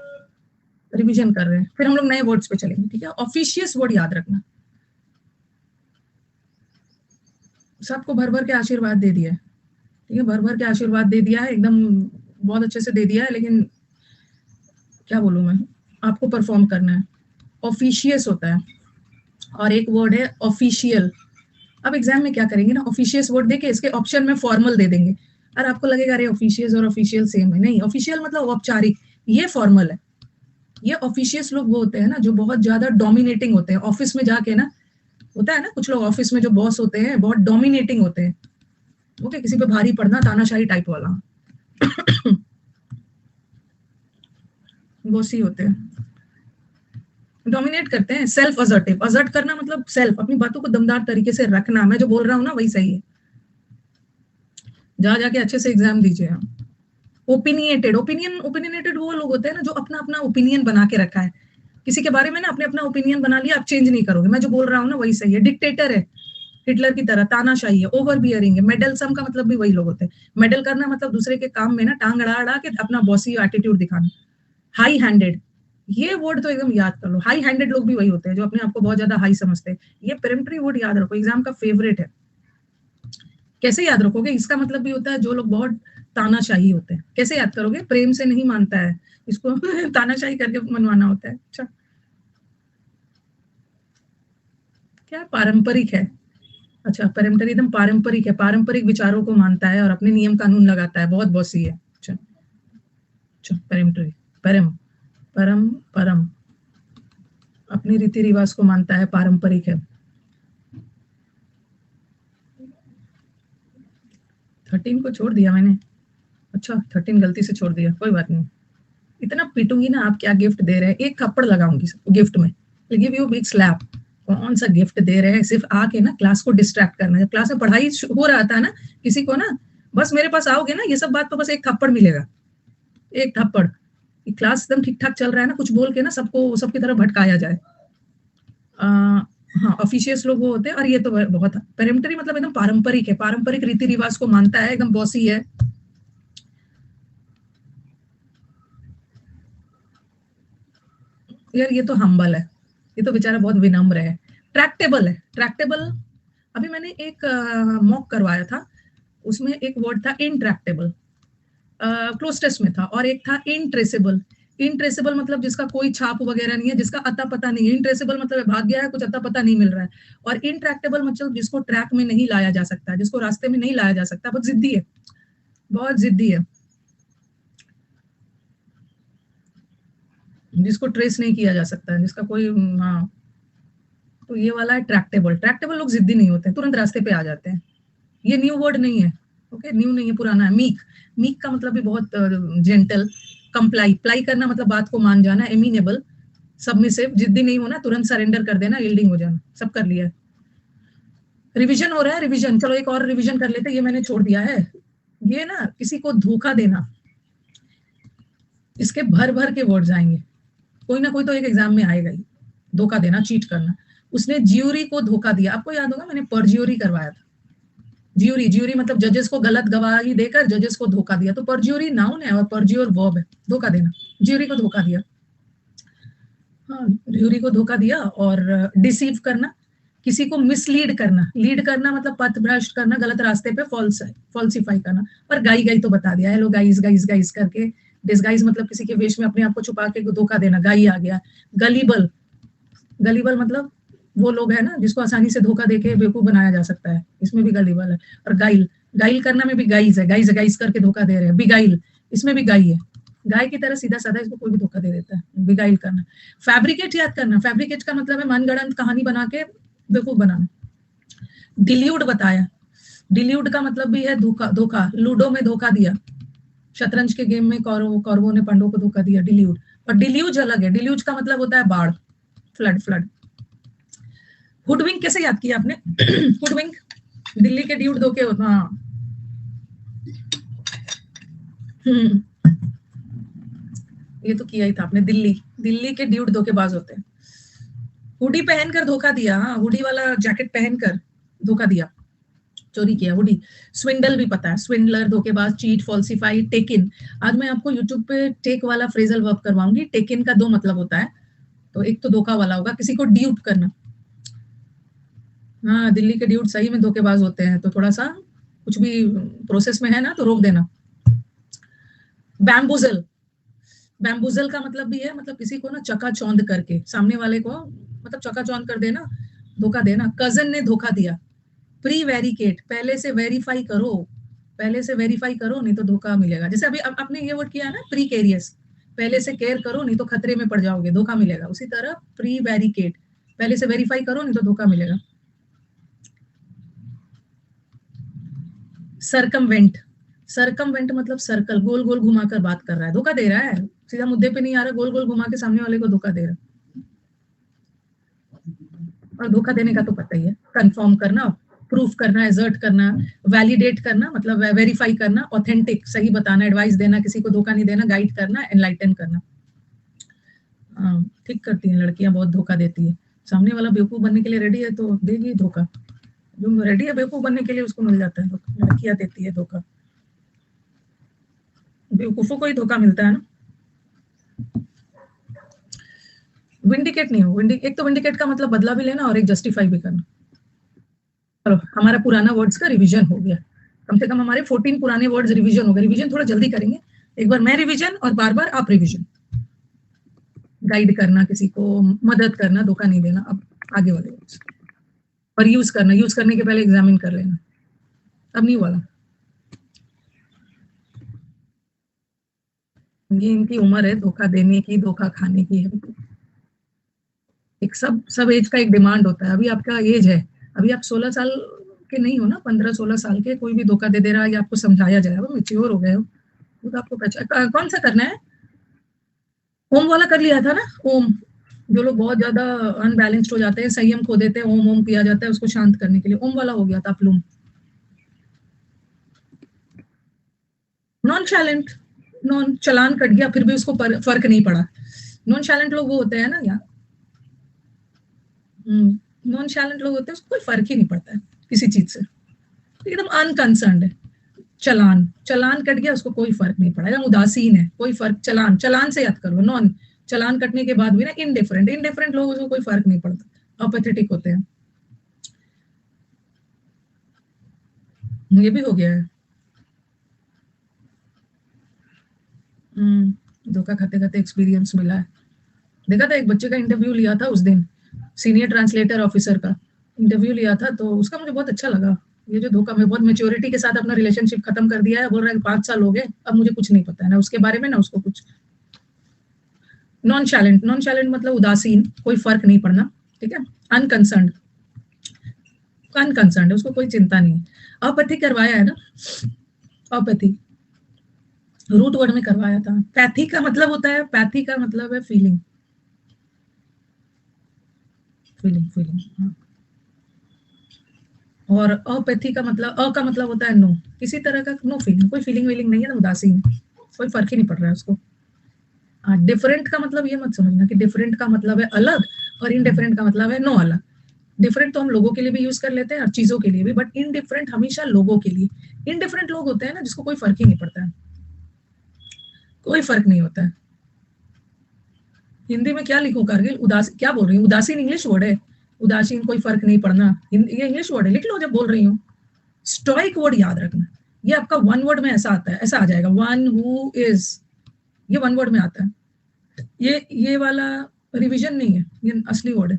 Speaker 1: रिवीजन कर रहे हैं, फिर हम लोग नए वर्ड्स पे चलेंगे, ठीक है। ऑफिशियस वर्ड याद रखना, सबको भर भर के आशीर्वाद दे दिया है, ठीक है, भर भर के आशीर्वाद दे दिया है, एकदम बहुत अच्छे से दे दिया है, लेकिन क्या बोलूं मैं, आपको परफॉर्म करना है। ऑफिशियस होता है और एक वर्ड है ऑफिशियल। अब एग्जाम में क्या करेंगे ना, ऑफिशियस वर्ड देके इसके ऑप्शन में फॉर्मल दे देंगे, और आपको लगेगा अरे ऑफिशियस और ऑफिशियल सेम है। नहीं, ऑफिशियल मतलब औपचारिक, ये फॉर्मल है। ये ऑफिशियस लोग वो होते हैं ना जो बहुत ज्यादा डोमिनेटिंग होते हैं ऑफिस में जाके ना, होता है ना कुछ लोग ऑफिस में जो बॉस होते हैं बहुत डोमिनेटिंग होते हैं, ओके, किसी पे भारी पड़ना, तानाशाही टाइप वाला बॉस ही होते हैं, डोमिनेट करते हैं। सेल्फ असर्टिव, असर्ट करना मतलब सेल्फ, अपनी बातों को दमदार तरीके से रखना, मैं जो बोल रहा हूँ ना वही सही है। जा जाके अच्छे से एग्जाम दीजिए आप। ओपिनियटेड, ओपिनियनेटेड वो लोग होते हैं ना जो अपना अपना ओपिनियन बना के रखा है, किसी के बारे में ना अपने अपना ओपिनियन बना लिया, आप चेंज नहीं करोगे, मैं जो बोल रहा हूँ ना वही सही है। डिक्टेटर है, हिटलर की तरह, तानाशाही है, ओवर बियरिंग है। मेडलसम का मतलब भी वही लोग होते हैं। मेडल करना मतलब दूसरे के काम में ना टांग अड़ा अड़ा के अपना बॉसी एटीट्यूड दिखाना। हाई हैंडेड, ये वर्ड तो एकदम याद कर लो। हाई हैंडेड लोग भी वही होते हैं जो अपने आप को बहुत ज्यादा हाई समझते हैं। ये पेरेंटरी वर्ड याद रखो, एग्जाम का फेवरेट है। कैसे याद रखोगे, इसका मतलब भी होता है जो लोग बहुत तानाशाही होते हैं। कैसे याद करोगे, प्रेम से नहीं मानता है इसको तानाशाही करके मनवाना होता है। अच्छा, क्या पारंपरिक है, अच्छा पेरेंटरी एकदम पारंपरिक है, पारंपरिक विचारों को मानता है और अपने नियम कानून लगाता है, बहुत बॉसी है। अच्छा अच्छा, पेरेंटरी, परम, परम, परम, अपनी रीति रिवाज को मानता है, पारंपरिक है। 13 को छोड़ दिया मैंने, अच्छा 13 गलती से छोड़ दिया, कोई बात नहीं। इतना पीटूंगी ना, आप क्या गिफ्ट दे रहे हैं, एक थप्पड़ लगाऊंगी गिफ्ट में, गिव यू बिग स्लैप। कौन सा गिफ्ट दे रहे हैं, सिर्फ आके ना क्लास को डिस्ट्रैक्ट करना। जब क्लास में पढ़ाई हो रहा था ना किसी को ना, बस मेरे पास आओगे ना, ये सब बात तो बस एक थप्पड़ मिलेगा, एक थप्पड़। क्लास एकदम ठीक ठाक चल रहा है ना, कुछ बोल के ना सबको सबकी तरफ भटकाया जाए। हाँ, ऑफिशियस लोग वो होते हैं। और ये तो बहुत, पेरेंटरी मतलब एकदम पारंपरिक है, पारंपरिक रीति रिवाज को मानता है, एकदम बॉसी है। यार ये तो हम्बल है, ये तो बेचारा बहुत विनम्र है। ट्रैक्टेबल है, ट्रैक्टेबल, अभी मैंने एक मॉक करवाया था, उसमें एक वर्ड था इनट्रैक्टेबल, क्लोज टेस्ट में था, और एक था इनट्रेसेबल। इनट्रेसेबल मतलब जिसका कोई छाप वगैरह नहीं है, जिसका अता पता नहीं है। इनट्रेसेबल मतलब भाग गया है, कुछ अता पता नहीं मिल रहा है। और इनट्रैक्टेबल मतलब जिसको ट्रैक में नहीं लाया जा सकता, जिसको रास्ते में नहीं लाया जा सकता, बहुत जिद्दी है, बहुत जिद्दी है, जिसको ट्रेस नहीं किया जा सकता है, जिसका कोई, हाँ, तो ये वाला है ट्रैक्टेबल। ट्रैक्टेबल लोग जिद्दी नहीं होते, तुरंत रास्ते पे आ जाते हैं। ये न्यू वर्ड नहीं है, ओके, न्यू नहीं है, पुराना है। मीक, मीक का मतलब भी बहुत जेंटल। कंप्लाई, प्लाई करना मतलब बात को मान जाना। एमिनेबल, सबमिसिव, जिद्दी नहीं होना, तुरंत सरेंडर कर देना, यील्डिंग हो जाना। सब कर लिया है। रिवीजन हो रहा है, रिवीजन, चलो एक और रिवीजन कर लेते हैं, ये मैंने छोड़ दिया है। ये ना किसी को धोखा देना, इसके भर भर के वर्ड्स आएंगे, कोई ना कोई तो एक एग्जाम में आएगा ही। धोखा देना, चीट करना। उसने ज्यूरी को धोखा दिया, आपको याद होगा मैंने परज्यूरी करवाया था। ज्यूरी, ज्यूरी मतलब जजेस को गलत गवाही देकर जजेस को धोखा दिया, तो परज्यूरी नाउन है और परज्यूर वर्ब है, धोखा देना। ज्यूरी को धोखा दिया, हाँ, ज्यूरी को धोखा दिया। और डिसीव करना, किसी को मिसलीड करना, लीड करना मतलब पथ भ्रष्ट करना, गलत रास्ते पे फॉल्सिफाई करना। और गाई गाई तो बता दिया, हेलो गाइस गाइस गाइस करके। डिसगाइज मतलब किसी के वेश में अपने आप को छुपा के धोखा देना, गाई आ गया। गलीबल, गलीबल मतलब वो लोग है ना जिसको आसानी से धोखा देके बेवकूफ बनाया जा सकता है, इसमें भी गलीबल है। और गाइल, गाइल करना में भी गाइज है, गाइज गाइज करके धोखा दे रहे हैं। बिगाइल, इसमें भी गाई है, गाय की तरह सीधा साधा, इसको कोई भी धोखा दे देता है। बिगाइल करना। फैब्रिकेट याद करना, फैब्रिकेट का मतलब है मनगढ़ंत कहानी बना के बेवकूफ बनाना। डिल्यूड बताया, डिल्यूड का मतलब भी है धोखा, धोखा, लूडो में धोखा दिया, शतरंज के गेम में कौरवों ने पांडवों को धोखा दिया, डिल्यूड। और डिल्यूज अलग है, डिल्यूज का मतलब होता है बाढ़, फ्लड, फ्लड। हुडविंक कैसे याद किया आपने हुडविंक, दिल्ली के ड्यूड धोखे होता, हाँ। ये तो किया ही था आपने, दिल्ली, दिल्ली के ड्यूड धोखेबाज होते हैं। हुडी पहनकर धोखा दिया, हाँ, हुडी वाला जैकेट पहनकर धोखा दिया, चोरी किया, हुडी। स्विंडल भी पता है, स्विंडलर, धोखेबाज, चीट, फॉल्सिफाई, टेक इन। आज मैं आपको यूट्यूब पे टेक वाला फ्रेजल वर्ब करवाऊंगी। टेक इन का दो मतलब होता है, तो एक तो धोखा वाला होगा, किसी को ड्यूप करना, हाँ, दिल्ली के ड्यूड सही में धोखेबाज होते हैं, तो थोड़ा सा कुछ भी प्रोसेस में है ना तो रोक देना। बैम्बूजल, बैम्बूजल का मतलब भी है, मतलब किसी को ना चकाचौंध करके, सामने वाले को मतलब चकाचौंध कर देना, धोखा देना। कजन ने धोखा दिया। प्री वेरिकेट, पहले से वेरीफाई करो, पहले से वेरीफाई करो नहीं तो धोखा मिलेगा। जैसे अभी आपने ये वर्ड किया है ना, प्री कैरियस, पहले से केयर करो नहीं तो खतरे में पड़ जाओगे, धोखा मिलेगा। उसी तरह प्री वेरिकेट, पहले से वेरीफाई करो नहीं तो धोखा मिलेगा। सरकमवेंट, सरकमवेंट मतलब सर्कल, गोल गोल घुमाकर बात कर रहा है, धोखा दे रहा है, सीधा मुद्दे पे नहीं आ रहा, गोल गोल घुमा के सामने वाले को धोखा दे रहा है। और धोखा देने का तो पता ही है, कंफर्म करना, प्रूफ करना, एजर्ट करना, वैलिडेट करना मतलब वेरीफाई करना, ऑथेंटिक सही बताना, एडवाइस देना, किसी को धोखा नहीं देना, गाइड करना, एनलाइटन करना। ठीक करती हैं लड़कियां, बहुत धोखा देती है। सामने वाला बेवकूफ बनने के लिए रेडी है तो देगी धोखा, जो रेडी है बेवकूफ बनने के लिए उसको मिल जाता है धोखा। लड़कियां देती है धोखा, बेवकूफों को ही धोखा मिलता है ना। विंडिकेट नहीं हो, एक तो विंडिकेट का मतलब बदला भी लेना और एक जस्टिफाई भी करना। चलो, हमारा पुराना वर्ड्स का रिवीजन हो गया, कम से कम हमारे 14 पुराने वर्ड्स रिवीजन हो गए। रिवीजन थोड़ा जल्दी करेंगे, एक बार मैं रिवीजन और बार बार आप रिवीजन। गाइड करना, किसी को मदद करना, धोखा नहीं देना। अब आगे वाले वर्ड्स और यूज करना, यूज करने के पहले एग्जामिन कर लेना। अब नहीं वाला, ये इनकी उम्र है धोखा देने की, धोखा खाने की है। एक सब एज का एक डिमांड होता है। अभी आपका एज है, अभी आप 16 साल के नहीं हो ना, 15-16 साल के, कोई भी धोखा दे दे रहा है या आपको समझाया जाए, वो मेच्योर हो गए हो, वो तो आपको पहचान। कौन सा करना है? ओम वाला कर लिया था ना, ओम। जो लोग बहुत ज्यादा अनबैलेंस्ड हो जाते हैं, संयम खो देते हैं, ओम ओम किया जाता है उसको शांत करने के लिए, ओम वाला हो गया था प्लूम। नॉन चैलेंट, नॉन चलान कट गया फिर भी उसको फर्क नहीं पड़ा। नॉन चैलेंट लोग वो होते हैं ना यार, नॉन चैलेंट लोग होते हैं, उसको कोई फर्क ही नहीं पड़ता है किसी चीज से, एकदम अनकंसर्न है। चलान, चलान कट गया उसको कोई फर्क नहीं पड़ा, एकदम उदासीन है, कोई फर्क, चलान, चलान से याद करो। नॉन, चलान कटने के बाद भी ना इनडिफरेंट, इनडिफरेंट लोगों को कोई फर्क नहीं पड़ता, अपैथेटिक होते हैं। ये भी हो गया है। धोखा खाते खाते एक्सपीरियंस मिला है। देखा था एक बच्चे का इंटरव्यू लिया था उस दिन, सीनियर ट्रांसलेटर ऑफिसर का इंटरव्यू लिया था, तो उसका मुझे बहुत अच्छा लगा। ये जो धोखा में बहुत मेच्योरिटी के साथ अपना रिलेशनशिप खत्म कर दिया है, बोल रहा है 5 साल हो गए अब मुझे कुछ नहीं पता है ना उसके बारे में ना उसको कुछ। नॉन चैलेंट, नॉन चैलेंट मतलब उदासीन, कोई फर्क नहीं पड़ना, ठीक है। अनकंसर्न, अनकंसर्न है, उसको कोई चिंता नहीं है। अपैथी करवाया है ना, अपैथी रूट वर्ड में करवाया था। पैथी का मतलब होता है, पैथी का मतलब है फीलिंग, फीलिंग, फीलिंग, हाँ। और अपैथी का मतलब, अ का मतलब होता है नो, किसी तरह का नो फीलिंग, कोई फीलिंग वीलिंग नहीं है ना, उदासीन, कोई फर्क ही नहीं पड़ रहा है उसको। डिफरेंट का मतलब ये मत समझना कि डिफरेंट का मतलब है अलग और इनडिफरेंट का मतलब है नो अलग। डिफरेंट तो हम लोगों के लिए भी यूज कर लेते हैं और चीजों के लिए भी, बट इनडिफरेंट हमेशा लोगों के लिए। इनडिफरेंट लोग होते हैं ना जिसको कोई फर्क ही नहीं पड़ता है, कोई फर्क नहीं होता है। हिंदी में क्या लिखूं कारगिल, उदास, क्या बोल रही हूँ, उदासीन इंग्लिश वर्ड है, उदासीन कोई फर्क नहीं पड़ना, ये इंग्लिश वर्ड है, लिख लो जब बोल रही हूँ। स्टोइक वर्ड याद रखना, ये आपका वन वर्ड में ऐसा आता है, ऐसा आ जाएगा, वन हु इज, ये वन वर्ड में आता है। ये वाला रिवीजन नहीं है, ये असली वर्ड है।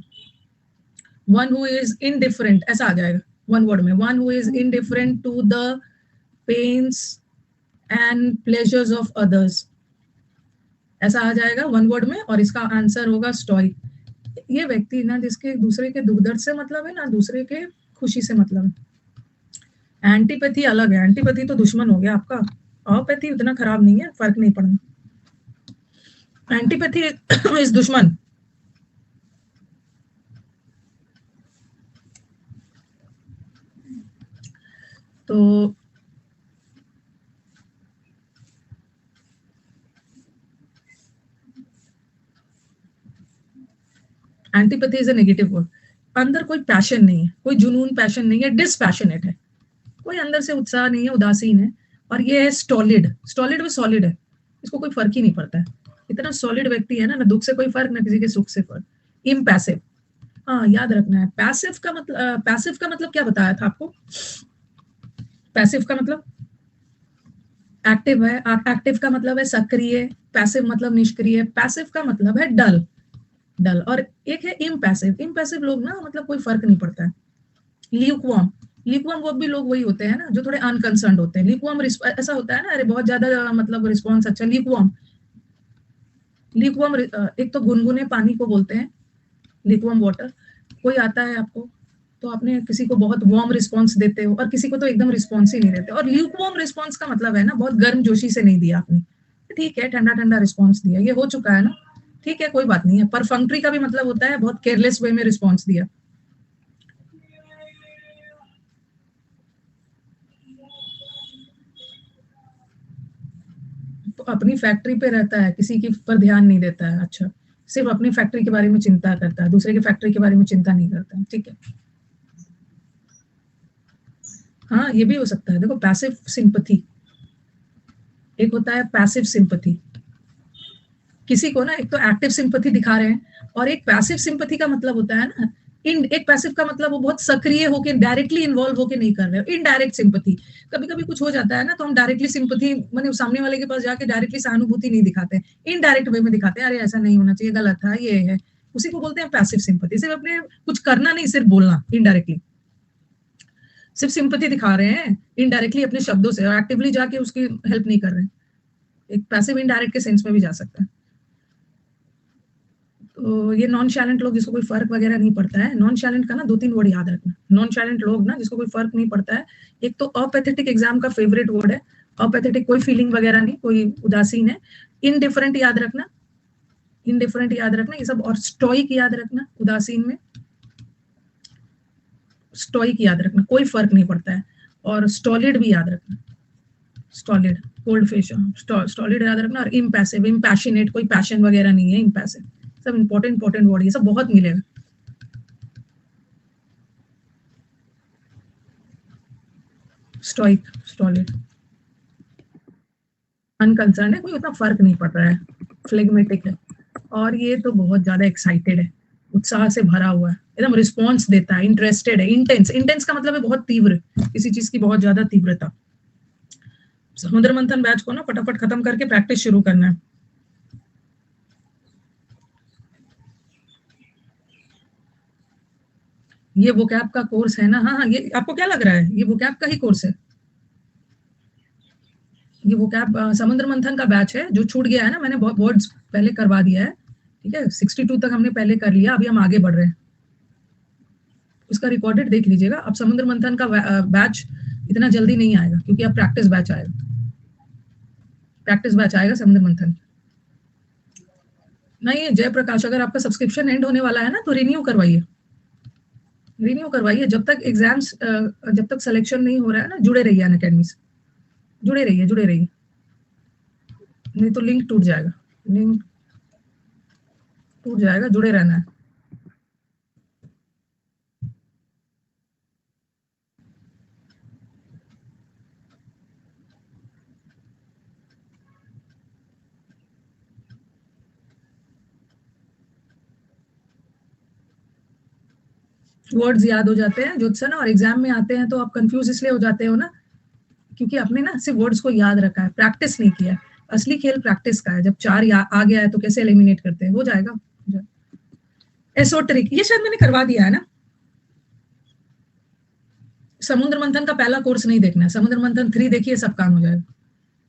Speaker 1: वन हु इज इनडिफरेंट ऐसा आ जाएगा वन वर्ड में, one who is indifferent to the pains and pleasures of others, ऐसा आ जाएगा वन वर्ड में, और इसका आंसर होगा स्टोइक। ये व्यक्ति ना जिसके दूसरे के दुख दर्द से मतलब है ना दूसरे के खुशी से मतलब है। एंटीपैथी अलग है, एंटीपैथी तो दुश्मन हो गया आपका, अपैथी उतना खराब नहीं है, फर्क नहीं पड़ना। एंटीपैथी इज दुश्मन। तो antipathy is a negative word. अंदर कोई पैशन नहीं है, कोई जुनून पैशन नहीं है, डिसपैशनेट है, कोई अंदर से उत्साह नहीं है, उदासीन है। और ये है स्टॉलिड, स्टॉलिड भी सॉलिड है, इसको कोई फर्क ही नहीं पड़ता है। इतना सॉलिड व्यक्ति है ना, ना दुख से कोई फर्क, ना किसी के सुख से फर्क। इम्पैसिव, हाँ, याद रखना है। पैसिव का मतलब क्या बताया था आपको? पैसिव का मतलब एक्टिव है, एक्टिव का मतलब है सक्रिय, पैसिव मतलब निष्क्रिय, पैसिव का मतलब है डल, डल। और एक है इम्पैसिव, इम्पैसिव लोग ना मतलब कोई फर्क नहीं पड़ता है। ल्यूकवार्म, ल्यूकवार्म वो भी लोग वही होते हैं ना जो थोड़े अनकंसर्न्ड होते हैं। ल्यूकवार्म ऐसा होता है ना, अरे बहुत ज्यादा मतलब रिस्पॉन्स अच्छा। ल्यूकवार्म, ल्यूकवार्म एक तो गुनगुने पानी को बोलते हैं ल्यूकवार्म वाटर। कोई आता है आपको तो आपने किसी को बहुत वार्म रिस्पॉन्स देते हो और किसी को तो एकदम रिस्पॉन्स ही नहीं देते। और ल्यूकवार्म रिस्पॉन्स का मतलब है ना बहुत गर्म जोशी से नहीं दिया आपने, ठीक है, ठंडा ठंडा रिस्पॉन्स दिया, ये हो चुका है ना, ठीक है, कोई बात नहीं है। परफंक्ट्री का भी मतलब होता है बहुत केयरलेस वे में रिस्पॉन्स दिया। तो अपनी फैक्ट्री पे रहता है, किसी की पर ध्यान नहीं देता है, अच्छा, सिर्फ अपनी फैक्ट्री के बारे में चिंता करता है, दूसरे की फैक्ट्री के बारे में चिंता नहीं करता है, ठीक है। हाँ, ये भी हो सकता है। देखो पैसिव सिंपैथी, एक होता है पैसिव सिंपैथी, किसी को ना एक तो एक्टिव सिंपैथी दिखा रहे हैं, और एक पैसिव सिंपैथी का मतलब होता है ना, इन एक पैसिव का मतलब वो बहुत सक्रिय होकर डायरेक्टली इन्वॉल्व होकर नहीं कर रहे हो, इनडायरेक्ट सिंपैथी। कभी कभी कुछ हो जाता है ना तो हम डायरेक्टली सिंपैथी मतलब सामने वाले के पास जाके डायरेक्टली सहानुभूति नहीं दिखाते, इनडायरेक्ट वे में दिखाते हैं, अरे ऐसा नहीं होना चाहिए, गलत था, ये है, उसी को बोलते हैं पैसिव सिंपैथी। सिर्फ अपने कुछ करना नहीं, सिर्फ बोलना इनडायरेक्टली, सिर्फ सिंपैथी दिखा रहे हैं इनडायरेक्टली अपने शब्दों से, और एक्टिवली जाके उसकी हेल्प नहीं कर रहे हैं। एक पैसिव इनडायरेक्ट के सेंस में भी जा सकता है। तो ये नॉन शैलेंट लोग जिसको कोई फर्क वगैरह नहीं पड़ता है, नॉन शैलेंट का ना 2-3 वर्ड याद रखना। नॉन शैलेंट लोग ना जिसको कोई फर्क नहीं पड़ता है, एक तो अपैथेटिक एग्जाम का फेवरेट वर्ड है, अपैथेटिक कोई फीलिंग वगैरह नहीं, कोई उदासीन है। इनडिफरेंट याद रखना, इनडिफरेंट याद रखना ये सब, और स्टोइक याद रखना उदासीन में, स्टोइक याद रखना कोई फर्क नहीं पड़ता है। और स्टॉलिड भी याद रखना, स्टॉलिड कोल्ड फेस, स्टॉलिड याद रखना। और इम्पैसिव, इम्पैशनेट कोई पैशन वगैरह नहीं है, इम्पैसिव। सब इंपॉर्टेंट इंपॉर्टेंट वर्ड, ये सब बहुत मिलेगा। स्टोइक, स्टॉलिड, अनकंसर्न है, कोई उतना फर्क नहीं पड़ रहा है, फ्लेगमेटिक है। और ये तो बहुत ज्यादा एक्साइटेड है, उत्साह से भरा हुआ है, एकदम रिस्पॉन्स देता है, इंटरेस्टेड है, इंटेंस, इंटेंस का मतलब है बहुत तीव्र, किसी चीज की बहुत ज्यादा तीव्रता। समुद्र मंथन बैच को ना फटाफट खत्म करके प्रैक्टिस शुरू करना है। ये वोकैब का कोर्स है ना, हाँ हाँ, ये आपको क्या लग रहा है, ये वोकैब का ही कोर्स है। ये वोकैब समुद्र मंथन का बैच है जो छूट गया है ना, मैंने बहुत वर्ड्स पहले करवा दिया है, ठीक है, 62 तक हमने पहले कर लिया, अभी हम आगे बढ़ रहे हैं। उसका रिकॉर्डेड देख लीजिएगा। अब समुद्र मंथन का बैच इतना जल्दी नहीं आएगा क्योंकि अब प्रैक्टिस बैच आएगा, प्रैक्टिस बैच आएगा समुद्र मंथन। नहीं जयप्रकाश, अगर आपका सब्सक्रिप्शन एंड होने वाला है ना तो रिन्यू करवाइए, रिन्यू करवाइए। जब तक एग्जाम्स, जब तक सिलेक्शन नहीं हो रहा है ना, जुड़े रहिए अनअकैडमी से, जुड़े रहिए, जुड़े रहिए, नहीं तो लिंक टूट जाएगा, लिंक टूट जाएगा, जुड़े रहना है। वर्ड्स याद हो जाते हैं जो ना, और एग्जाम में आते हैं तो आप कंफ्यूज इसलिए हो जाते हो ना क्योंकि आपने ना सिर्फ वर्ड्स को याद रखा है, प्रैक्टिस नहीं किया। असली खेल प्रैक्टिस का है, जब 4 आ गया है तो कैसे एलिमिनेट करते हैं, हो जाएगा। एसोटेरिक ये शायद मैंने करवा दिया है ना, समुद्र मंथन का पहला कोर्स नहीं देखना है, समुद्र मंथन 3 देखिए, सब काम हो जाएगा।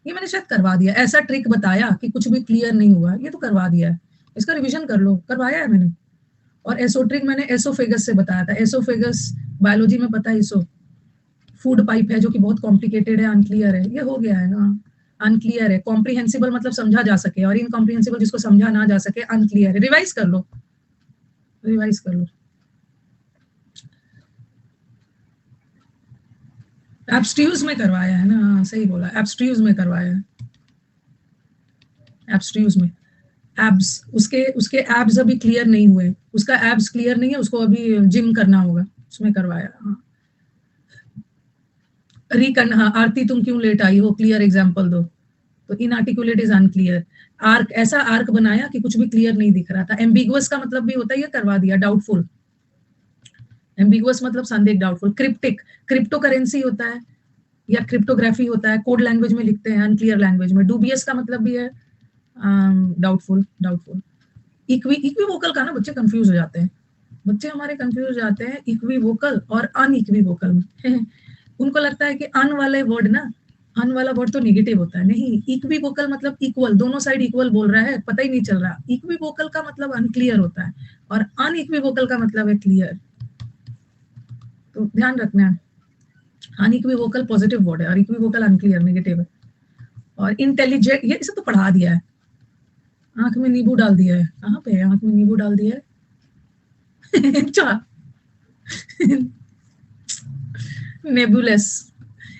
Speaker 1: ये मैंने शायद करवा दिया, ऐसा ट्रिक बताया कि कुछ भी क्लियर नहीं हुआ, ये तो करवा दिया है, इसका रिविजन कर लो, करवाया है मैंने। और एसोट्रिक मैंने एसोफेगस से बताया था, एसोफेगस बायोलॉजी में पता है, इसो फूड पाइप है जो कि बहुत कॉम्प्लिकेटेड है, अनक्लियर है, ये हो गया है। हाँ, अनक्लियर है, कॉम्प्रिहेंसिबल मतलब समझा जा सके, और इनकॉम्प्रिहेंसिबल जिसको समझा ना जा सके, अनक्लियर है। रिवाइज कर लो, रिवाइज कर लो। एब्स्ट्यूज में करवाया है ना, हाँ सही बोला, एब्स्ट्यूज में करवाया है, एब्स्ट्यूज में। एब्स, उसके उसके एब्स अभी क्लियर नहीं हुए, उसका एब्स क्लियर नहीं है, उसको अभी जिम करना होगा, उसमें करवाया। हाँ, हाँ, आरती तुम क्यों लेट आई हो, क्लियर एग्जाम्पल दो। तो इनआर्टिकुलेट इज अनक्लियर। आर्क, ऐसा आर्क बनाया कि कुछ भी क्लियर नहीं दिख रहा था। एम्बिगुअस का मतलब भी होता है, ये करवा दिया, डाउटफुल, एम्बिगुअस मतलब संदिग्ध, डाउटफुल। क्रिप्टिक, क्रिप्टो करेंसी होता है या क्रिप्टोग्राफी होता है, कोड लैंग्वेज में लिखते हैं, अनक्लियर लैंग्वेज में। डूबियस का मतलब भी है डाउटफुल, डाउटफुल। इक्विवोकल का ना बच्चे कंफ्यूज हो जाते हैं, बच्चे हमारे कंफ्यूज हो जाते हैं इक्विवोकल और अनइक्विवोकल में। उनको लगता है कि अन वाले वर्ड ना, अन वाला वर्ड तो नेगेटिव होता है, नहीं। इक्विवोकल मतलब इक्वल, दोनों साइड इक्वल बोल रहा है, पता ही नहीं चल रहा। इक्विवोकल का मतलब अनक्लियर होता है और अनइक्विवोकल का मतलब है क्लियर। तो ध्यान रखना है, अनइक्विवोकल पॉजिटिव वर्ड है और इक्विवोकल अनक्लियर नेगेटिव है। और इंटेलिजेंट, ये इसे तो पढ़ा दिया है। आंख में नींबू डाल दिया है, कहाँ पे आंख में नींबू डाल दिया है? अच्छा, नेबुलस,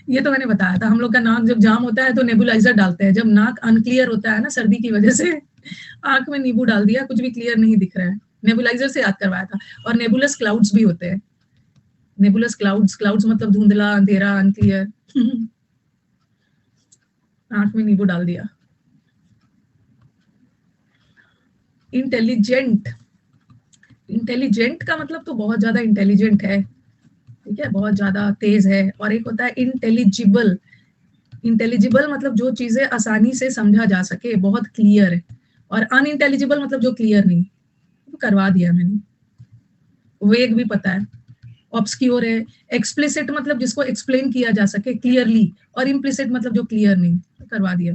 Speaker 1: ये तो मैंने बताया था। हम लोग का नाक जब जाम होता है तो नेबुलाइजर डालते हैं, जब नाक अनक्लियर होता है ना सर्दी की वजह से, आंख में नींबू डाल दिया, कुछ भी क्लियर नहीं दिख रहा है, नेबुलाइजर से याद करवाया था। और नेबुलस क्लाउड्स भी होते हैं, नेबुलस क्लाउड्स, क्लाउड्स मतलब धुंधला, अंधेरा, अनक्लियर। आंख में नींबू डाल दिया। इंटेलिजेंट, इंटेलिजेंट का मतलब तो बहुत ज्यादा इंटेलिजेंट है, ठीक है, बहुत ज्यादा तेज है। और एक होता है इंटेलिजिबल, इंटेलिजिबल मतलब जो चीजें आसानी से समझा जा सके, बहुत क्लियर है। और अनइंटेलिजिबल मतलब जो क्लियर नहीं, तो करवा दिया मैंने। वेग भी पता है, ऑब्सक्योर है। एक्सप्लिसिट मतलब जिसको एक्सप्लेन किया जा सके क्लियरली, और इम्प्लिसिट मतलब जो क्लियर नहीं, तो करवा दिया।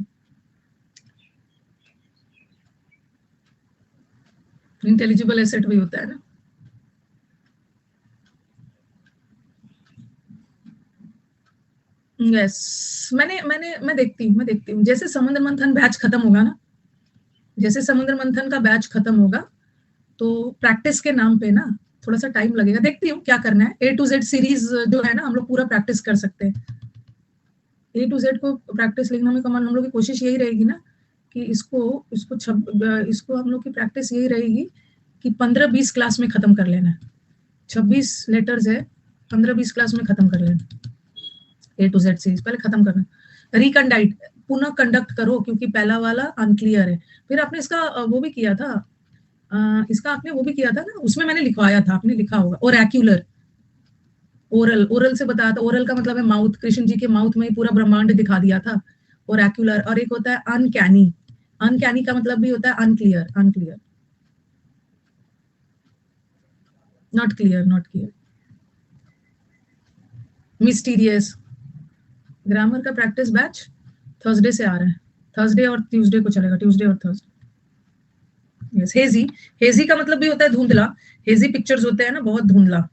Speaker 1: इंटेलिजिबल एसेट भी होता है ना। यस, मैं देखती हूँ जैसे समुद्र मंथन बैच खत्म होगा ना, जैसे समुद्र मंथन का बैच खत्म होगा तो प्रैक्टिस के नाम पे ना थोड़ा सा टाइम लगेगा, देखती हूँ क्या करना है। A to Z सीरीज जो है ना, हम लोग पूरा प्रैक्टिस कर सकते हैं। A to Z को प्रैक्टिस लिखना में कमान हम लोग की कोशिश यही रहेगी ना कि इसको हम लोग की प्रैक्टिस यही रहेगी कि 15-20 क्लास में खत्म कर लेना है। 26 लेटर्स है, 15-20 क्लास में खत्म कर लेना। A to Z सीरीज पहले खत्म करना, रिकंडाइट पुनः कंडक्ट करो, क्योंकि पहला वाला अनक्लियर है। फिर आपने इसका वो भी किया था, इसका आपने वो भी किया था ना, उसमें मैंने लिखवाया था, आपने लिखा होगा। ओरेक्युलर, ओरल, ओरल से बताया था। ओरल का मतलब है माउथ, कृष्ण जी के माउथ में ही पूरा ब्रह्मांड दिखा दिया था। ओरेक्युलर। और एक होता है अनकैनी, अनकैनी का मतलब भी होता है unclear, unclear, not clear, not clear. Mysterious, grammar का प्रैक्टिस बैच थर्सडे से आ रहा है, थर्सडे और ट्यूसडे को चलेगा, ट्यूसडे और थर्सडे। यस, हेजी, हेजी का मतलब भी होता है धुंधला, हेजी पिक्चर्स होते हैं ना, बहुत धुंधला।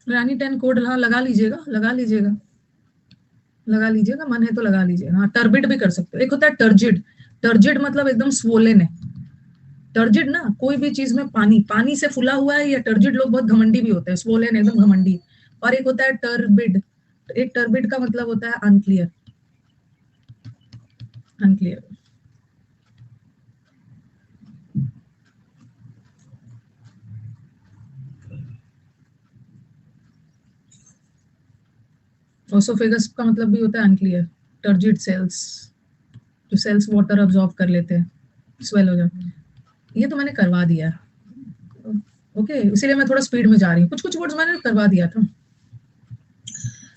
Speaker 1: रानी 10 कोड हाँ लगा लीजिएगा, लगा लीजिएगा, लगा लीजिएगा, मन है तो लगा लीजिएगा। हाँ, टर्बिड भी कर सकते हो। एक होता है टर्जिड, टर्जिड मतलब एकदम स्वोलन है। टर्जिड ना कोई भी चीज में पानी, पानी से फुला हुआ है, या टर्जिड लोग बहुत घमंडी भी होते हैं, स्वोलन एकदम घमंडी। और एक होता है टर्बिड, एक टर्बिड का मतलब होता है अनक्लियर, अनक्लियर। ओसोफेगस का मतलब भी होता है अनक्लियर। टर्जिड सेल्स, जो सेल्स वाटर अब्सॉर्ब कर लेते हैं, स्वेल हो जाते हैं। ये तो मैंने करवा दिया है, ओके, इसीलिए मैं थोड़ा स्पीड में जा रही हूँ। कुछ कुछ वर्ड्स मैंने करवा दिया था।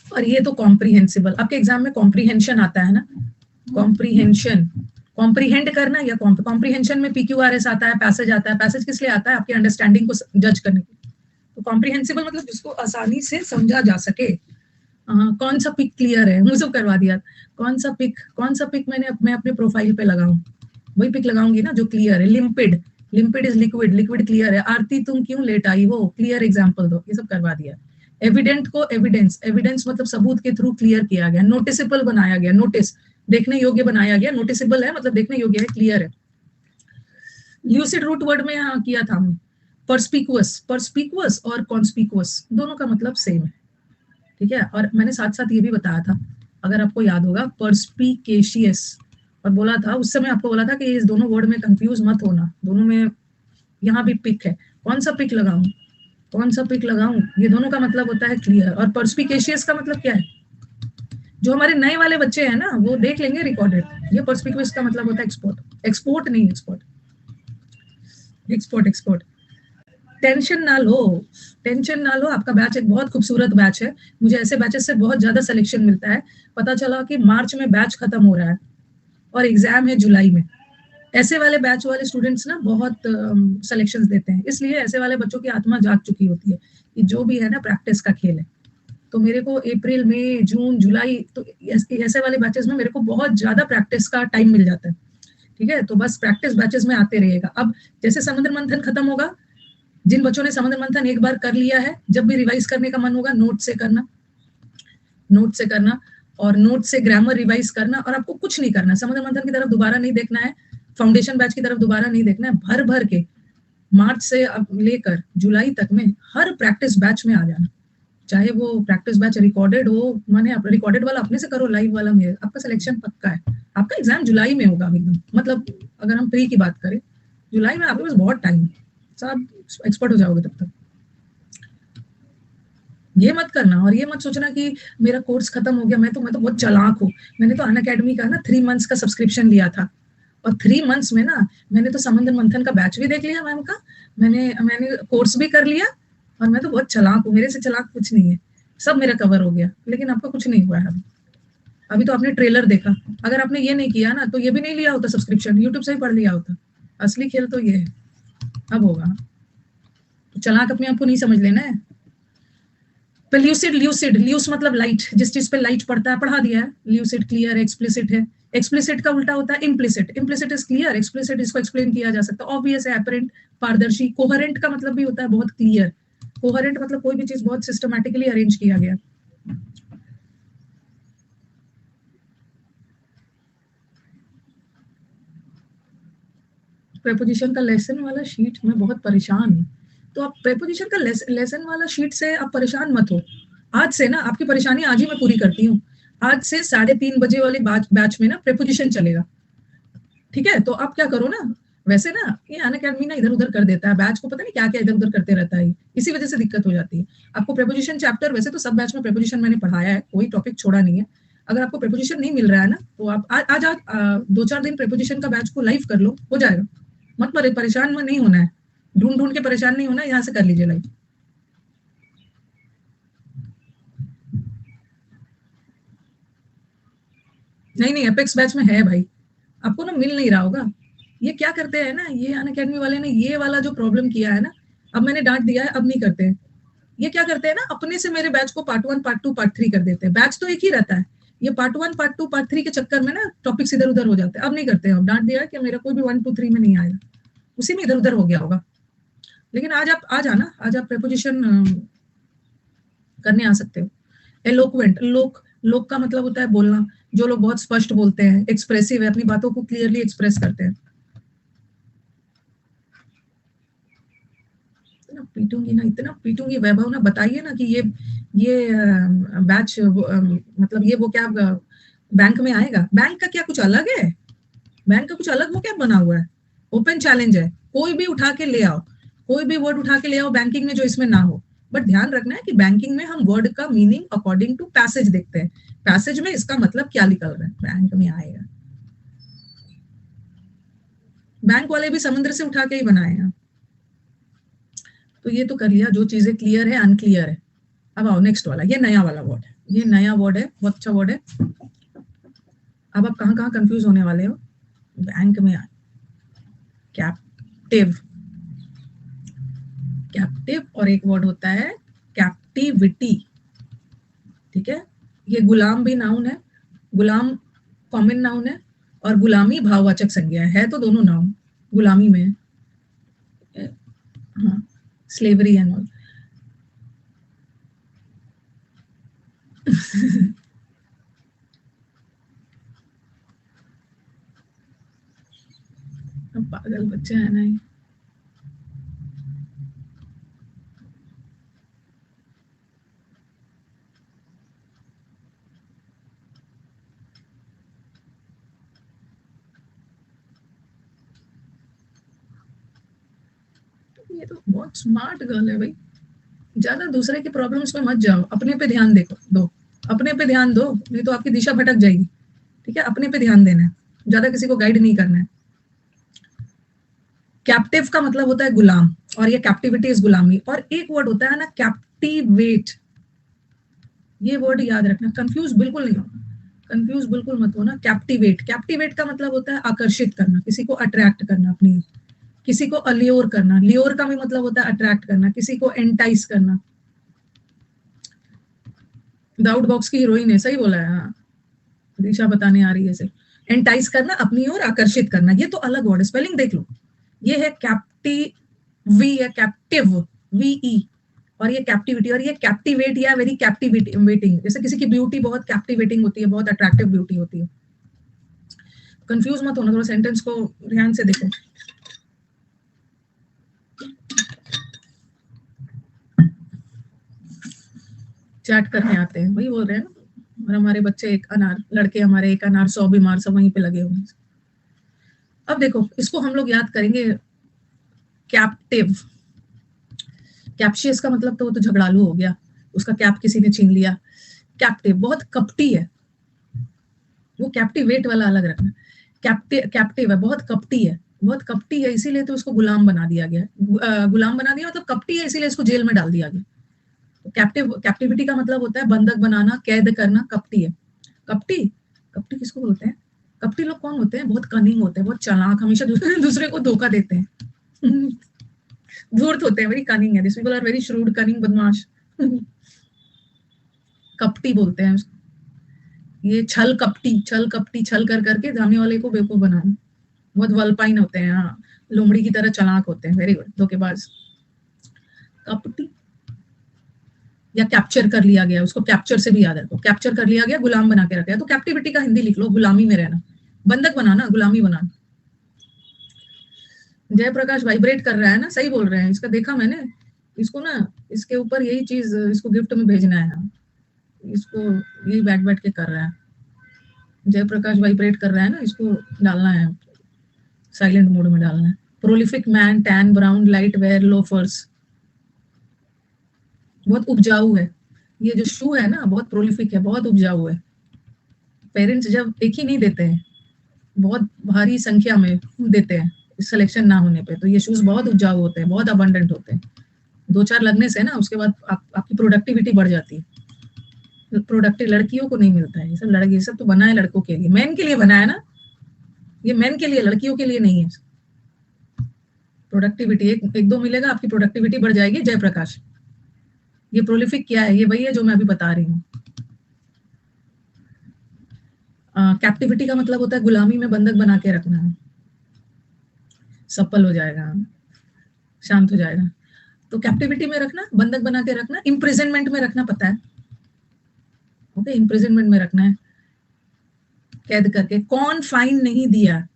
Speaker 1: और ये तो कॉम्प्रीहेंसिबल, आपके एग्जाम में कॉम्प्रीहेंशन आता है ना, कॉम्प्रीहेंशन, कॉम्प्रीहेंड करना या कॉम्प्रीहेंशन में PQRS आता है, पैसेज आता है। पैसेज किस लिए आता है? आपके अंडरस्टैंडिंग को जज करने के लिए। तो कॉम्प्रीहेंसिबल मतलब जिसको आसानी से समझा जा सके। कौन सा पिक क्लियर है, मुझे करवा दिया। कौन सा पिक, कौन सा पिक मैं अपने प्रोफाइल पे लगाऊं, वही पिक लगाऊंगी ना जो क्लियर है। लिम्पिड, लिम्पिड इज लिक्विड, लिक्विड क्लियर है। आरती तुम क्यों लेट आई हो, क्लियर एग्जांपल दो, ये सब करवा दिया। एविडेंट को एविडेंस, एविडेंस मतलब सबूत के थ्रू क्लियर किया गया। नोटिसेबल बनाया गया, नोटिस देखने योग्य बनाया गया। नोटिसेबल है मतलब देखने योग्य है, क्लियर है। ल्यूसिड रूट वर्ड में यहाँ किया था हमने। परस्पिकुअस, परस्पिकुअस और कॉन्स्पिकुअस दोनों का मतलब सेम है, ठीक है। और मैंने साथ साथ ये भी बताया था, अगर आपको याद होगा, परस्पिकेशियस, और बोला था उस समय, आपको बोला था कि इस दोनों वर्ड में कंफ्यूज मत होना, दोनों में यहाँ भी पिक है। कौन सा पिक लगाऊं, कौन सा पिक लगाऊं, ये दोनों का मतलब होता है क्लियर। और परस्पिकेशियस का मतलब क्या है? जो हमारे नए वाले बच्चे हैं ना वो देख लेंगे रिकॉर्डेड। ये पर्सपिक्यूस का मतलब होता है एक्सपोर्ट, एक्सपोर्ट नहीं एक्सपोर्ट, एक्सपोर्ट एक्सपोर्ट। टेंशन ना लो, टेंशन ना लो, आपका बैच एक बहुत खूबसूरत बैच है। मुझे ऐसे बैचेस से बहुत ज्यादा सिलेक्शन मिलता है। पता चला कि मार्च में बैच खत्म हो रहा है और एग्जाम है जुलाई में। ऐसे वाले बैच वाले स्टूडेंट्स ना बहुत सिलेक्शंस देते हैं, इसलिए ऐसे वाले बच्चों की आत्मा जाग चुकी होती है कि जो भी है ना प्रैक्टिस का खेल है। तो मेरे को अप्रैल मई जून जुलाई तो ऐसे वाले बैचेस में मेरे को बहुत ज्यादा प्रैक्टिस का टाइम मिल जाता है। ठीक है, तो बस प्रैक्टिस बैचेस में आते रहिएगा। अब जैसे समुद्र मंथन खत्म होगा, जिन बच्चों ने समुद्र मंथन एक बार कर लिया है, जब भी रिवाइज करने का मन होगा नोट से करना, नोट से करना, और नोट से ग्रामर रिवाइज करना। और आपको कुछ नहीं करना, समुद्र मंथन की तरफ दोबारा नहीं देखना है, फाउंडेशन बैच की तरफ दोबारा नहीं देखना है। भर भर के मार्च से अब लेकर जुलाई तक में हर प्रैक्टिस बैच में आ जाना, चाहे वो प्रैक्टिस बैच रिकॉर्डेड हो, माने रिकॉर्डेड वाला अपने से करो, लाइव वाला मेरे, आपका सिलेक्शन पक्का है। आपका एग्जाम जुलाई में होगा एकदम, मतलब अगर हम प्री की बात करें जुलाई में आपके पास बहुत टाइम, सब एक्सपर्ट हो जाओगे तब तक। ये मत करना और ये मत सोचना कि मेरा कोर्स खत्म हो गया, मैं तो बहुत चालाक हूँ। मैंने तो अनअकैडमी का ना 3 मंथ्स का सब्सक्रिप्शन लिया था, और 3 मंथ्स में ना मैंने तो समुद्र मंथन का बैच भी देख लिया मैम का, मैंने कोर्स भी कर लिया, और मैं तो बहुत चालाक हूँ, मेरे से चालाक कुछ नहीं है, सब मेरा कवर हो गया। लेकिन आपका कुछ नहीं हुआ है अभी। अभी तो आपने ट्रेलर देखा, अगर आपने ये नहीं किया ना तो ये भी नहीं लिया होता सब्सक्रिप्शन, यूट्यूब से ही पढ़ लिया होता। असली खेल तो ये है, अब होगा। तो चालाक अपने आप को नहीं समझ लेना है। ल्यूसिड, ल्यूसिड, ल्यूस मतलब लाइट, जिस चीज पे लाइट पड़ता है पढ़ा दिया है। ल्यूसिड क्लियर एक्सप्लिसिट है, एक्सप्लिसिट का उल्टा होता है implicit, implicit is clear, explicit इसको एक्सप्लेन किया जा सकता है, ऑब्वियस है, एपरेंट पारदर्शी। कोहेरेंट का मतलब भी होता है बहुत क्लियर, कोहेरेंट मतलब कोई भी चीज बहुत सिस्टमैटिकली अरेंज किया गया। प्रेपोजिशन का लेसन वाला शीट में बहुत परेशान हूँ, तो आप प्रेपोजिशन का लेसन वाला शीट से आप परेशान मत हो। आज से ना आपकी परेशानी आज ही मैं पूरी करती हूँ। आज से 3:30 बजे वाले बैच में ना प्रेपोजिशन चलेगा। ठीक है, तो आप क्या करो ना, वैसे ना ये अनअकैडमी ना इधर उधर कर देता है बैच को, पता नहीं क्या क्या इधर उधर करते रहता है, इसी वजह से दिक्कत हो जाती है। आपको प्रेपोजिशन चैप्टर, वैसे तो सब बैच में प्रेपोजिशन मैंने पढ़ाया है, कोई टॉपिक छोड़ा नहीं है। अगर आपको प्रेपोजिशन नहीं मिल रहा है ना तो आप आज 2-4 दिन प्रेपोजिशन का बैच को लाइव कर लो, हो जाएगा। मत परेशान नहीं होना है, ढूंढ ढूंढ के परेशान नहीं होना है, यहाँ से कर लीजिए लाइव। नहीं नहीं, एपेक्स बैच में है भाई, आपको ना मिल नहीं रहा होगा। ये क्या करते हैं ना, ये अनअकैडमी वाले ने ये वाला जो प्रॉब्लम किया है ना, अब मैंने डांट दिया है, अब नहीं करते हैं। ये क्या करते हैं ना, अपने से मेरे बैच को पार्ट 1 पार्ट 2 पार्ट 3 कर देते हैं। बैच तो एक ही रहता है, ये पार्ट 1 पार्ट 2 पार्ट 3 के चक्कर में ना टॉपिक्स इधर उधर हो जाते हैं। अब नहीं करते हैं, अब डांट दिया है कि मेरा कोई भी 1 2 3 में नहीं आएगा, उसी में इधर उधर हो गया होगा। लेकिन आज आप आ जाना, आज आप प्रेपोजिशन करने आ सकते हो। एलोक्वेंट, लोक का मतलब होता है बोलना, जो लोग बहुत स्पष्ट बोलते हैं, एक्सप्रेसिव है, अपनी बातों को क्लियरली एक्सप्रेस करते हैं। इतना पीटूंगी ना, इतना पीटूंगी वैभव ना, बताइए ना कि ये बैच मतलब ये वो क्या बैंक में आएगा? बैंक का क्या कुछ अलग है? बैंक का कुछ अलग वो क्या बना हुआ है? ओपन चैलेंज है, कोई भी उठा के ले आओ, कोई भी वर्ड उठा के ले आओ बैंकिंग में जो इसमें ना हो। बट ध्यान रखना है कि बैंकिंग में हम वर्ड का मीनिंग अकॉर्डिंग टू पैसेज देखते हैं, पैसेज में इसका मतलब क्या निकल रहा है, बैंक में आएगा। बैंक वाले भी समुद्र से उठा के ही बनाए हैं। तो ये तो कर लिया, जो चीजें क्लियर है अनक्लियर है। अब आओ नेक्स्ट वाला, ये नया वाला वर्ड है, ये नया वर्ड है, बहुत अच्छा वर्ड है। अब आप कहाँ कहाँ कंफ्यूज होने वाले हो? बैंक में कैप्टिव, कैप्टिव, और एक वर्ड होता है कैप्टिविटी। ठीक है, ये गुलाम भी नाउन है, गुलाम कॉमन नाउन है, और गुलामी भाववाचक संज्ञा है तो दोनों नाउन, गुलामी में है। हाँ, स्लेवरी एंड ऑल। पागल बच्चे है ना। ये तो बहुत स्मार्ट गर्ल है भाई, ज्यादा दूसरे की प्रॉब्लम्स में मत जाओ, अपने पे ध्यान देखो दो। अपने पे ध्यान दो, नहीं तो आपकी दिशा भटक जाएगी। ठीक है, अपने पे ध्यान देना है, ज्यादा किसी को गाइड नहीं करना है। कैप्टिव का मतलब होता है गुलाम, और ये कैप्टिविटी इज गुलामी। और एक वर्ड होता है ना कैप्टिवेट, ये वर्ड याद रखना, कंफ्यूज बिल्कुल नहीं हो, कंफ्यूज बिल्कुल मत हो ना। कैप्टिवेट, कैप्टिवेट का मतलब होता है आकर्षित करना, किसी को अट्रैक्ट करना अपनी, किसी को अल्योर करना। लियोर का भी मतलब होता है अट्रैक्ट करना, किसी को एंटाइस करना। डाउट बॉक्स की हीरोइन है, सही बोला है। हाँ, दिशा बताने आ रही है सिर्फ। एंटाइस करना, अपनी ओर आकर्षित करना, ये तो अलग वर्ड है, स्पेलिंग देख लो। ये है कैप्टिव, वी है कैप्टिव, वी, और ये कैप्टिविटी, और ये कैप्टिवेट या वेरी कैप्टिवेटिंग। जैसे किसी की ब्यूटी बहुत कैप्टिवेटिंग होती है, बहुत अट्रैक्टिव ब्यूटी होती है। कंफ्यूज मत होना, थोड़ा सेंटेंस को ध्यान से देखो। चैट करने आते हैं, वही बोल रहे हैं ना। और हमारे बच्चे एक अनार, लड़के हमारे एक अनार 100 बीमार, सब वहीं पे लगे हुए हैं। अब देखो, इसको हम लोग याद करेंगे। कैप्टिव, कैप्शियस का मतलब तो वो तो झगड़ालू हो गया, उसका कैप किसी ने छीन लिया। कैप्टिव बहुत कपटी है, वो कैप्टिवेट वाला अलग रखना। कैप्टिव है, बहुत कपटी है, बहुत कपटी है, इसीलिए तो उसको गुलाम बना दिया गया। गुलाम बना दिया मतलब कपटी है, इसीलिए इसको जेल में डाल दिया गया। तो कैप्टिविटी का मतलब होता है बंधक बनाना, कैद करना, कपटी है। कपटी, कपटी किसको बोलते हैं? कपटी लोग कौन होते हैं? बहुत कनिंग होते हैं, बहुत चालाक, हमेशा दूसरे को धोखा देते हैं। धूर्त होते हैं, वेरी कनिंग है, this people are very shrewd, cunning, बदमाश। कपटी बोलते हैं उसको। ये छल कपटी, छल कपटी, छल कर करके सामने वाले को बेवकूफ बनाना। बहुत वल्पाइन होते हैं, हाँ, लोमड़ी की तरह चालाक होते हैं, वेरी गुड, धोखेबाज। कपटी या कैप्चर कर लिया गया, उसको कैप्चर से भी याद रखो, कैप्चर कर लिया गया, गुलाम बना के रखा है। तो कैप्टिविटी का हिंदी लिख लो, गुलामी में रहना, बंधक बनाना, गुलामी बनाना। जयप्रकाश वाइब्रेट कर रहा है ना, सही बोल रहे हैं, इसका देखा मैंने। इसको ना, इसके ऊपर यही चीज इसको गिफ्ट में भेजना है, इसको यही बैठ बैठ के कर रहा है। जयप्रकाश वाइब्रेट कर रहा है ना, इसको डालना है, साइलेंट मोड में डालना है। Prolific man, tan, brown, light wear, loafers, बहुत उपजाऊ है। ये जो शू है ना, बहुत प्रोलिफिक है, बहुत उपजाऊ है। पेरेंट्स जब एक ही नहीं देते हैं, बहुत भारी संख्या में देते हैं, सिलेक्शन ना होने पे, तो ये शूज बहुत उपजाऊ होते हैं, बहुत अबंडेंट होते हैं। 2-4 लगने से ना, उसके बाद आपकी प्रोडक्टिविटी बढ़ जाती है। प्रोडक्टिव लड़कियों को नहीं मिलता है ये सब, लड़की, ये सब तो बना है लड़कों के लिए, मैन के लिए बना है ना, ये मैन के लिए, लड़कियों के लिए नहीं है। प्रोडक्टिविटी एक दो मिलेगा, आपकी प्रोडक्टिविटी बढ़ जाएगी। जयप्रकाश, ये प्रोलिफिक क्या है? ये वही है जो मैं अभी बता रही हूँ। कैप्टिविटी का मतलब होता है गुलामी में बंधक बना के रखना है। सफल हो जाएगा, शांत हो जाएगा। तो कैप्टिविटी में रखना, बंधक बना के रखना, इम्प्रिजनमेंट में रखना, पता है? ओके, इम्प्रिजनमेंट में रखना है, कैद करके। कौन फाइन नहीं दिया,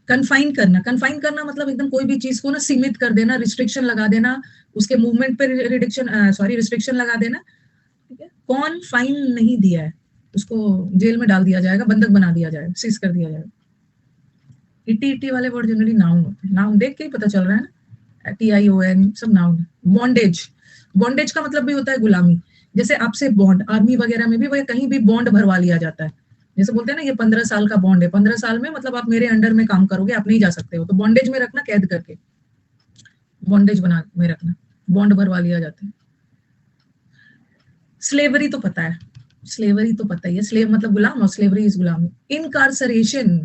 Speaker 1: कन्फाइन करना। कन्फाइन करना मतलब एकदम कोई भी चीज को ना सीमित कर देना, रिस्ट्रिक्शन लगा देना, उसके मूवमेंट पे रिस्ट्रिक्शन लगा देना। ठीक है, कौन फाइन नहीं दिया है, उसको जेल में डाल दिया जाएगा, बंधक बना दिया जाएगा, सीज कर दिया जाएगा। इटी इटी वाले वर्ड जनरली नाउन होते हैं, नाउन देख के ही पता चल रहा है ना, TION सब नाउन है। बॉन्डेज, बॉन्डेज का मतलब भी होता है गुलामी। जैसे आपसे बॉन्ड, आर्मी वगैरह में भी वो कहीं भी बॉन्ड भरवा लिया जाता है। जैसे बोलते हैं ना, ये 15 साल का बॉन्ड है, 15 साल में मतलब आप मेरे अंडर में काम करोगे, आप नहीं जा सकते हो। तो बॉन्डेज में रखना, कैद करके, बॉन्डेज बना में रखना, बॉन्ड भरवा लिया जाता है। स्लेवरी तो पता है, स्लेवरी तो पता ही है, स्लेव मतलब गुलाम, और स्लेवरी इज गुलामी। इनकार्सरेशन,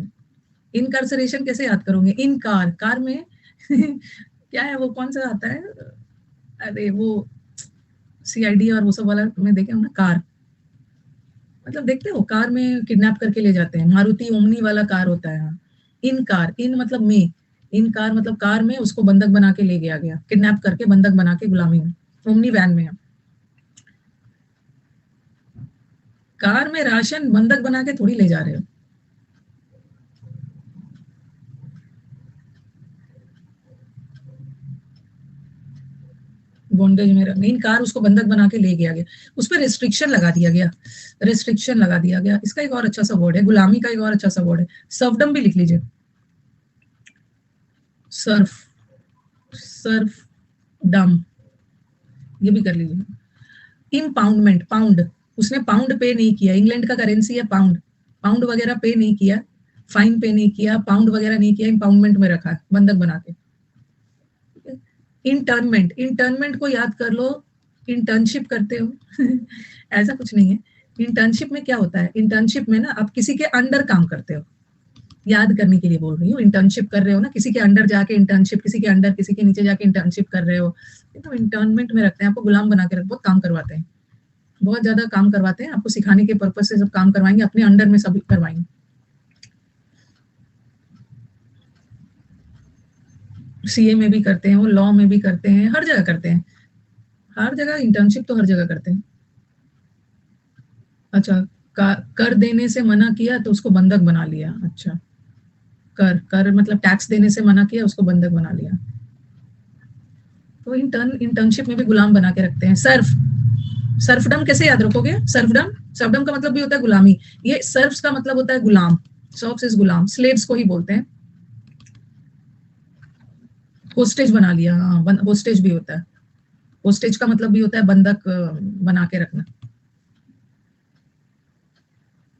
Speaker 1: इनकार्सरेशन कैसे याद करोगे? इन कार, कार में क्या है वो, कौन सा आता है? अरे वो CID और वो सब वाला में देखे हो ना, कार मतलब देखते हो, कार में किडनैप करके ले जाते हैं, मारुति ओमनी वाला कार होता है। इन कार, इन मतलब में, इन कार मतलब कार में उसको बंधक बना के ले गया गया, किडनैप करके बंधक बना के गुलामी में। ओमनी वैन में, कार में राशन बंधक बना के थोड़ी ले जा रहे हो। बॉन्डेज में मेन कार उसको बंधक बना के ले गया गया, उस पर रिस्ट्रिक्शन लगा दिया गया, रिस्ट्रिक्शन लगा दिया गया। इसका एक और अच्छा सा वर्ड है, गुलामी का एक और अच्छा सा वर्ड है, सर्वडम भी लिख लीजिए। सर्फ, सर्फ डम, ये भी कर लीजिए। इम्पाउंडमेंट, पाउंड, उसने पाउंड पे नहीं किया, इंग्लैंड का करेंसी है पाउंड, पाउंड वगैरह पे नहीं किया, फाइन पे नहीं किया, पाउंड वगैरह नहीं किया, इम्पाउंडमेंट में रखा है बंधक बना के। इंटर्नमेंट, इंटर्नमेंट को याद कर लो, इंटर्नशिप करते हो ऐसा कुछ नहीं है। इंटर्नशिप में क्या होता है, इंटर्नशिप में ना आप किसी के अंडर काम करते हो, याद करने के लिए बोल रही हूँ। इंटर्नशिप कर रहे हो ना, किसी के अंडर जाके इंटर्नशिप, किसी के अंडर किसी के नीचे जाके इंटर्नशिप कर रहे हो, तो इंटर्नमेंट में रखते हैं, आपको गुलाम बना के रख, बहुत काम करवाते हैं, बहुत ज्यादा काम करवाते हैं, आपको सिखाने के पर्पज से सब काम करवाएंगे, अपने अंडर में सब करवाएंगे। सीए में भी करते हैं वो, लॉ में भी करते हैं, हर जगह करते हैं, हर जगह इंटर्नशिप तो हर जगह करते हैं। अच्छा, कर देने से मना किया तो उसको बंधक बना लिया। अच्छा, कर मतलब टैक्स देने से मना किया, उसको बंधक बना लिया। तो इंटर्नशिप में भी गुलाम बना के रखते हैं। सर्फडम कैसे याद रखोगे, सर्फडम, सर्फडम का मतलब भी होता है गुलामी, ये सर्फ्स का मतलब होता है गुलाम, सर्फ्स इज गुलाम, स्लेव्स को ही बोलते हैं। होस्टेज बना लिया, हाँ, होस्टेज भी होता है, होस्टेज का मतलब भी होता है बंधक बना के रखना।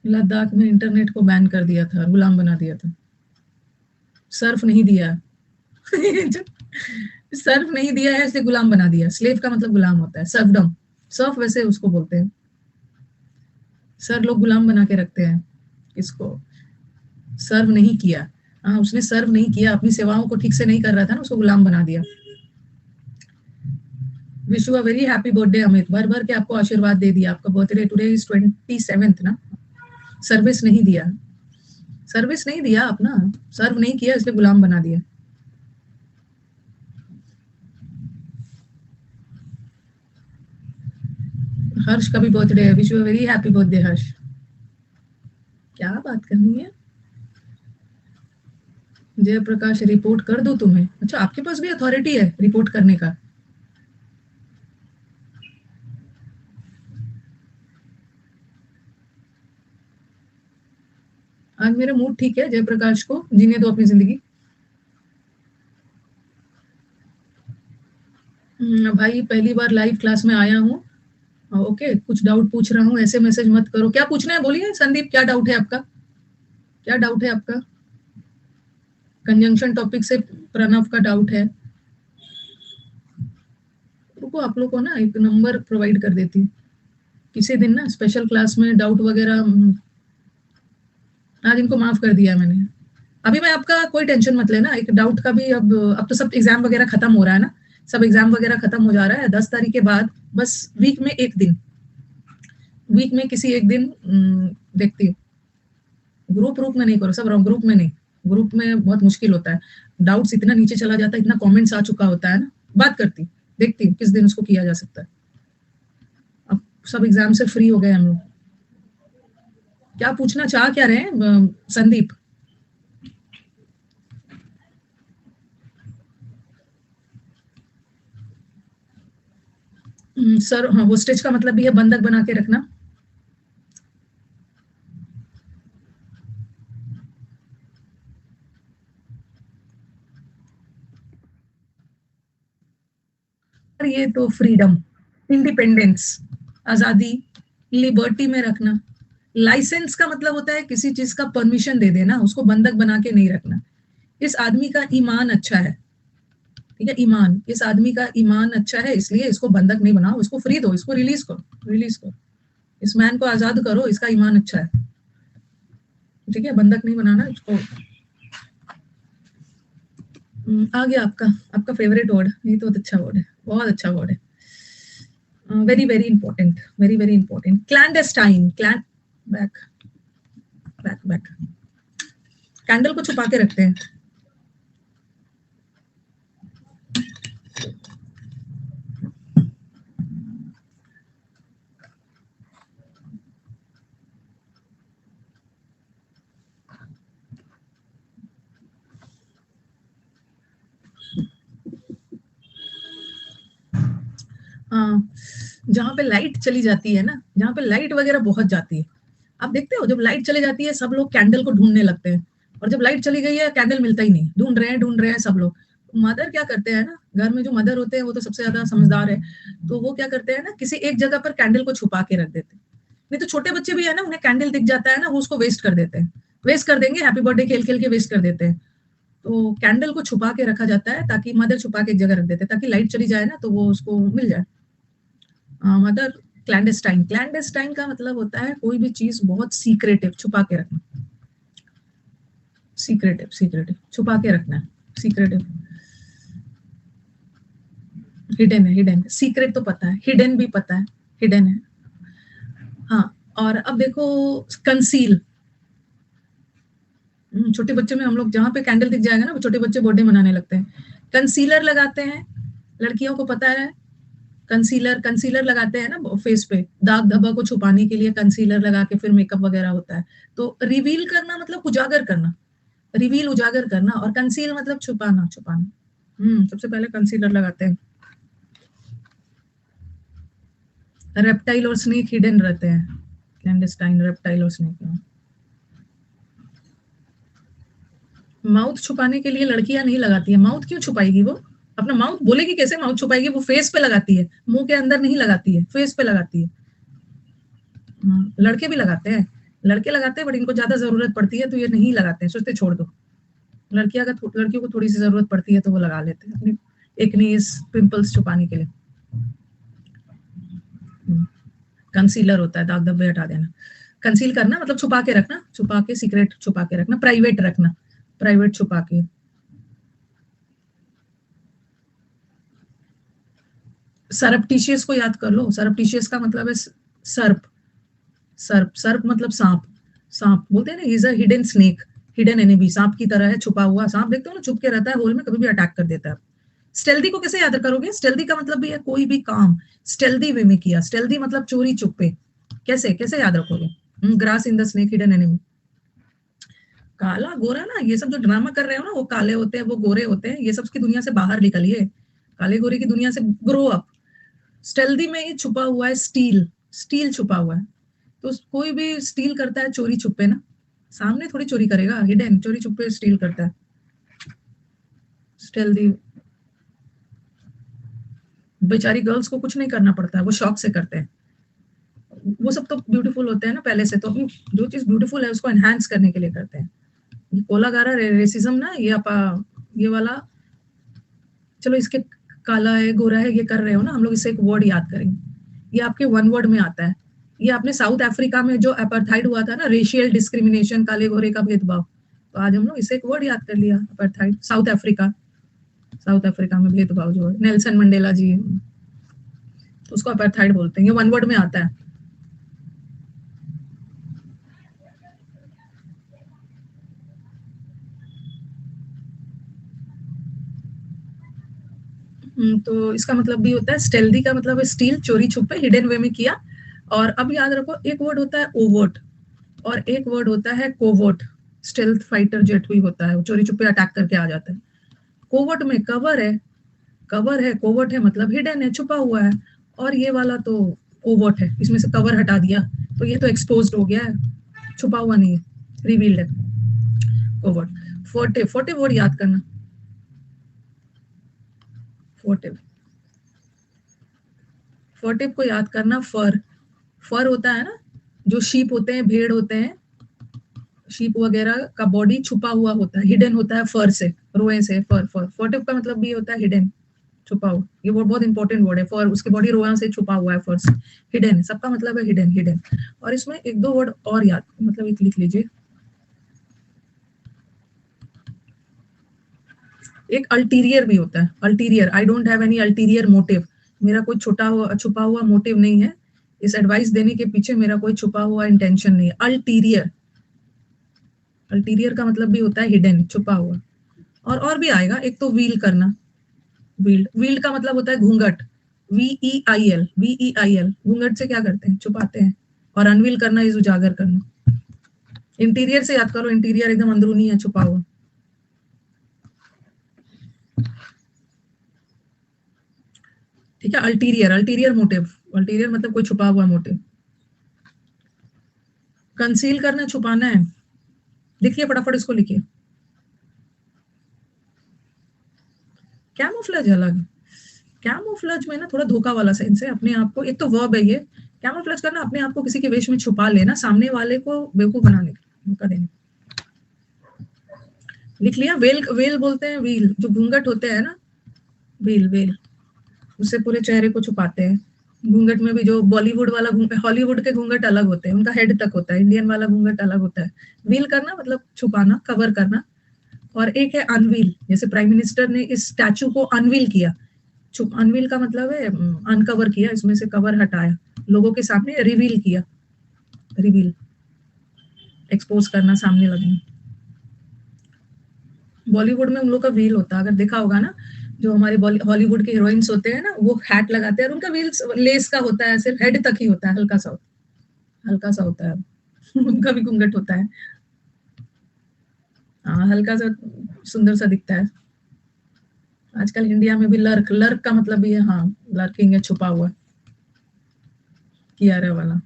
Speaker 1: लद्दाख में इंटरनेट को बैन कर दिया था, गुलाम बना दिया था। सर्फ नहीं दिया सर्फ नहीं दिया है इसलिए गुलाम बना दिया। स्लेव का मतलब गुलाम होता है, सर्फडम, सर्फ वैसे उसको बोलते हैं। सर लोग गुलाम बना के रखते हैं, इसको सर्व नहीं किया, हाँ उसने सर्व नहीं किया, अपनी सेवाओं को ठीक से नहीं कर रहा था ना, उसको गुलाम बना दिया। Wish you a very happy birthday Amit, भर भर के आपको आशीर्वाद दे दिया, आपका बर्थडे टुडे इज 27th ना। सर्विस नहीं दिया, सर्विस नहीं दिया अपना, सर्व नहीं किया इसलिए गुलाम बना दिया। हर्ष का भी बर्थडे है, wish you a very happy birthday Harsh. क्या बात करनी है, जयप्रकाश रिपोर्ट कर दो तुम्हें, अच्छा आपके पास भी अथॉरिटी है रिपोर्ट करने का। आज मेरा मूड ठीक है, जयप्रकाश को जीने दो अपनी जिंदगी। भाई पहली बार लाइव क्लास में आया हूँ, ओके कुछ डाउट पूछ रहा हूँ, ऐसे मैसेज मत करो, क्या पूछना है बोलिए। संदीप क्या डाउट है आपका, क्या डाउट है आपका। कंजंक्शन टॉपिक से प्रणव का डाउट है, रुको आप लोग को ना एक नंबर प्रोवाइड कर देती हूँ, किसी दिन ना स्पेशल क्लास में डाउट वगैरह। आज इनको माफ कर दिया मैंने, अभी मैं आपका कोई टेंशन मत लेना, एक डाउट का भी अब तो सब एग्जाम वगैरह खत्म हो रहा है ना, सब एग्जाम वगैरह खत्म हो जा रहा है, 10 तारीख के बाद बस वीक में एक दिन, वीक में किसी एक दिन देखती हूँ। ग्रुप में नहीं करो, सब ग्रुप में नहीं, ग्रुप में बहुत मुश्किल होता है, डाउट्स इतना नीचे चला जाता है, इतना कमेंट्स आ चुका होता है ना, बात करती देखती हूँ किस दिन उसको किया जा सकता है। अब सब एग्जाम से फ्री हो गए हम लोग। क्या पूछना चाह क्या रहे हैं संदीप। सर हाँ, होस्टेज का मतलब भी है बंधक बना के रखना। ये तो फ्रीडम, इंडिपेंडेंस, आजादी, लिबर्टी में रखना। लाइसेंस का मतलब होता है किसी चीज का परमिशन दे देना, उसको बंधक बना के नहीं रखना। इस आदमी का ईमान अच्छा है, ठीक है, ईमान, इस आदमी का ईमान अच्छा है इसलिए इसको बंधक नहीं बनाओ, इसको फ्री दो, इसको रिलीज करो, रिलीज करो, इस मैन को आजाद करो, इसका ईमान अच्छा है, ठीक है, बंधक नहीं बनाना इसको। आ गया आपका, आपका फेवरेट वर्ड, ये तो बहुत अच्छा वर्ड है, बहुत अच्छा वर्ड है, very very important, very very important. Clandestine, back back back, candle को छुपा के रखते हैं। हाँ, जहाँ पे लाइट चली जाती है ना, जहाँ पे लाइट वगैरह बहुत जाती है, आप देखते हो जब लाइट चली जाती है सब लोग कैंडल को ढूंढने लगते हैं, और जब लाइट चली गई है कैंडल मिलता ही नहीं, ढूंढ रहे हैं सब लोग। मदर क्या करते हैं ना, घर में जो मदर होते हैं वो तो सबसे ज्यादा समझदार है, तो वो क्या करते हैं ना, किसी एक जगह पर कैंडल को छुपा के रख देते हैं, नहीं तो छोटे बच्चे भी है ना, उन्हें कैंडल दिख जाता है ना, वो उसको वेस्ट कर देते हैं, वेस्ट कर देंगे, हैप्पी बर्थडे खेल खेल के वेस्ट कर देते हैं। तो कैंडल को छुपा के रखा जाता है, ताकि मदर छुपा के एक जगह रख देते हैं, ताकि लाइट चली जाए ना तो वो उसको मिल जाए। मदर क्लैंडेस्टाइन, क्लैंडेस्टाइन का मतलब होता है कोई भी चीज बहुत सीक्रेटिव, छुपा के रखना, सीक्रेटिव, सीक्रेटिव छुपा के रखना है, सीक्रेटिव, हिडन है, हिडन, सीक्रेट तो पता है, हिडन भी पता है, हिडन है। हाँ, और अब देखो कंसील, छोटे बच्चे में हम लोग जहाँ पे कैंडल दिख जाएगा ना, वो छोटे बच्चे बर्थडे मनाने लगते हैं। कंसीलर लगाते हैं, लड़कियों को पता है, कंसीलर, कंसीलर लगाते हैं ना फेस पे, दाग धब्बा को छुपाने के लिए कंसीलर लगा के फिर मेकअप वगैरह होता है। तो रिवील करना मतलब उजागर करना, रिवील उजागर करना, और कंसील मतलब छुपाना, छुपाना। सबसे पहले कंसीलर लगाते हैं। रेप्टाइल और स्नेक हिडन रहते हैं, क्लैंडेस्टाइन, रेप्टाइल और स्नेक। माउथ छुपाने के लिए लड़कियां नहीं लगाती है, माउथ क्यों छुपाएगी वो, अपना माउथ बोलेगी कैसे, माउथ छुपाएगी, वो फेस पे लगाती है, मुंह के अंदर नहीं लगाती है, फेस पे लगाती है। लड़के भी लगाते हैं, लड़के लगाते हैं, बट इनको ज्यादा जरूरत पड़ती है तो ये नहीं लगाते हैं, सोचते छोड़ दो। लड़कियों को थोड़ी सी जरूरत पड़ती है तो वो लगा लेते हैं, अपने एक्नेस पिंपल्स छुपाने के लिए। कंसीलर होता है दाग धब्बे हटा देना, कंसील करना मतलब छुपा के रखना, छुपा के, सीक्रेट छुपा के रखना, प्राइवेट रखना, प्राइवेट छुपा के। सरप्टिशियस को याद कर लो, सरप्टिशियस का मतलब है सर्प, सर्प, सर्प मतलब सांप, सांप बोलते हैं ना, is a hidden snake, hidden enemy, सांप की तरह है, छुपा हुआ सांप, देखते हो ना, छुप के रहता है होल में, कभी भी अटैक कर देता है। स्टेल्दी को कैसे याद करोगे, स्टेल्दी का मतलब भी है कोई भी काम स्टेल्दी वे में किया, स्टेल्दी मतलब चोरी चुपे, कैसे कैसे याद रखोगे। Grass in the snake hidden enemy. काला गोरा ना, ये सब जो ड्रामा कर रहे हो ना, वो काले होते हैं, वो गोरे होते हैं, ये सब की दुनिया से बाहर निकलिए, काले गोरे की दुनिया से ग्रो अप। स्टेल्दी में ही छुपा हुआ है स्टील, स्टील छुपा हुआ है, तो कोई भी स्टील करता है चोरी छुपे ना, सामने थोड़ी चोरी करेगा, हिडन, चोरी छुपे स्टील करता है, स्टेल्दी। बेचारी गर्ल्स को कुछ नहीं करना पड़ता है, वो शौक से करते हैं, वो सब तो ब्यूटीफुल होते हैं ना पहले से, तो जो चीज ब्यूटीफुल है उसको एनहांस करने के लिए करते हैं। ये कोलागारा रेसिज्म ना, ये वाला, चलो इसके काला है गोरा है ये कर रहे हो ना, हम लोग इससे एक वर्ड याद करेंगे, ये आपके वन वर्ड में आता है, ये आपने साउथ अफ्रीका में जो अपार्थाइड हुआ था ना, रेशियल डिस्क्रिमिनेशन, काले गोरे का भेदभाव, तो आज हम लोग इससे एक वर्ड याद कर लिया, apartheid, south Africa, south Africa में भेदभाव जो है, नेल्सन मंडेला जी, तो उसको अपार्थाइड बोलते हैं, ये वन वर्ड में आता है। तो इसका मतलब भी होता है, स्टेल्दी का मतलब है स्टील, चोरी छुपे, हिडन वे में किया। और अब याद रखो, एक वर्ड होता है ओवर्ट, और एक वर्ड होता है कोवर्ट, स्टेल्थ फाइटर जेट भी होता है, वो चोरी छुपे अटैक करके आ जाता है। कोवर्ट में कवर है, कवर है, कोवर्ट है मतलब हिडन है, छुपा हुआ है, और ये वाला तो ओवर्ट है, इसमें से कवर हटा दिया तो ये तो एक्सपोज्ड हो गया है, छुपा हुआ नहीं है, रिवील्ड है, कोवर्ट। फोर्टिव, फोर्टिव वर्ड याद करना, फोर्टिव, फोर्टिव को याद करना, फर, फर होता है ना, जो शीप होते हैं, भेड़ होते हैं, शीप वगैरह का बॉडी छुपा हुआ होता है, हिडन होता है फर से, रोए से, फर, फर, फोर्टिव का मतलब भी होता है हिडन, छुपा हुआ, ये वर्ड बहुत इंपॉर्टेंट वर्ड है, फर, उसके बॉडी रोआ से छुपा हुआ है, फर से, हिडन है, सबका मतलब है हिडन, हिडन। और इसमें एक दो वर्ड और याद, मतलब एक लिख लीजिए, एक अल्टीरियर भी होता है, ulterior, I don't have any ulterior motive, मेरा कोई छुपा हुआ मोटिव नहीं है, इस एडवाइस देने के पीछे मेरा कोई छुपा हुआ इंटेंशन नहीं है, अल्टीरियर, अल्टीरियर का मतलब भी होता है हिडन, छुपा हुआ। और भी आएगा, एक तो व्हील करना, व्हील्ड, व्हील्ड का मतलब होता है घूंघट, VEIL, VEIL, घूंघट से क्या करते हैं, छुपाते हैं, और अनवील करना इज उजागर करना। इंटीरियर से याद करो, इंटीरियर एकदम अंदरूनी है, छुपा हुआ। ठीक है, अल्टीरियर, अल्टीरियर मोटिव, अल्टीरियर मतलब कोई छुपा हुआ मोटिव। कंसील करना, छुपाना है, लिखिए फटाफट, इसको लिखिए। कैमोफ्लेज अलग, कैमोफ्लेज में ना थोड़ा धोखा वाला सेंस है, अपने आप को, एक तो वर्ब है ये, कैमोफ्लेज करना, अपने आप को किसी के वेश में छुपा लेना, सामने वाले को बेवकूफ बनाने का मौका देने। लिख लिया। वेल, वेल बोलते हैं व्हील, जो घूंघट होते हैं ना, वेल वेल, उससे पूरे चेहरे को छुपाते हैं। घूंघट में भी जो बॉलीवुड वाला हॉलीवुड के घूंघट अलग होते हैं, उनका हेड तक होता है, इंडियन वाला घूंघट अलग होता है। व्हील करना मतलब छुपाना, कवर करना। और एक है अनवील, जैसे प्राइम मिनिस्टर ने इस स्टैचू को अनवील किया। अनवील का मतलब है अनकवर किया, इसमें से कवर हटाया, लोगों के सामने रिवील किया। रिवील, एक्सपोज करना, सामने लगना। बॉलीवुड में उन लोग का व्हील होता है, अगर देखा होगा ना, जो हमारे हॉलीवुड के हीरोइंस होते हैं ना, वो हैट लगाते हैं और उनका व्हील लेस का होता है, सिर्फ हेड तक ही होता है, हल्का सा होता है। उनका भी घूंघट होता है। हाँ, हल्का सा सुंदर सा दिखता है। आजकल इंडिया में भी लर्क, लर्क का मतलब भी है, हाँ, लर्किंग है, छुपा हुआ, कियारा वाला।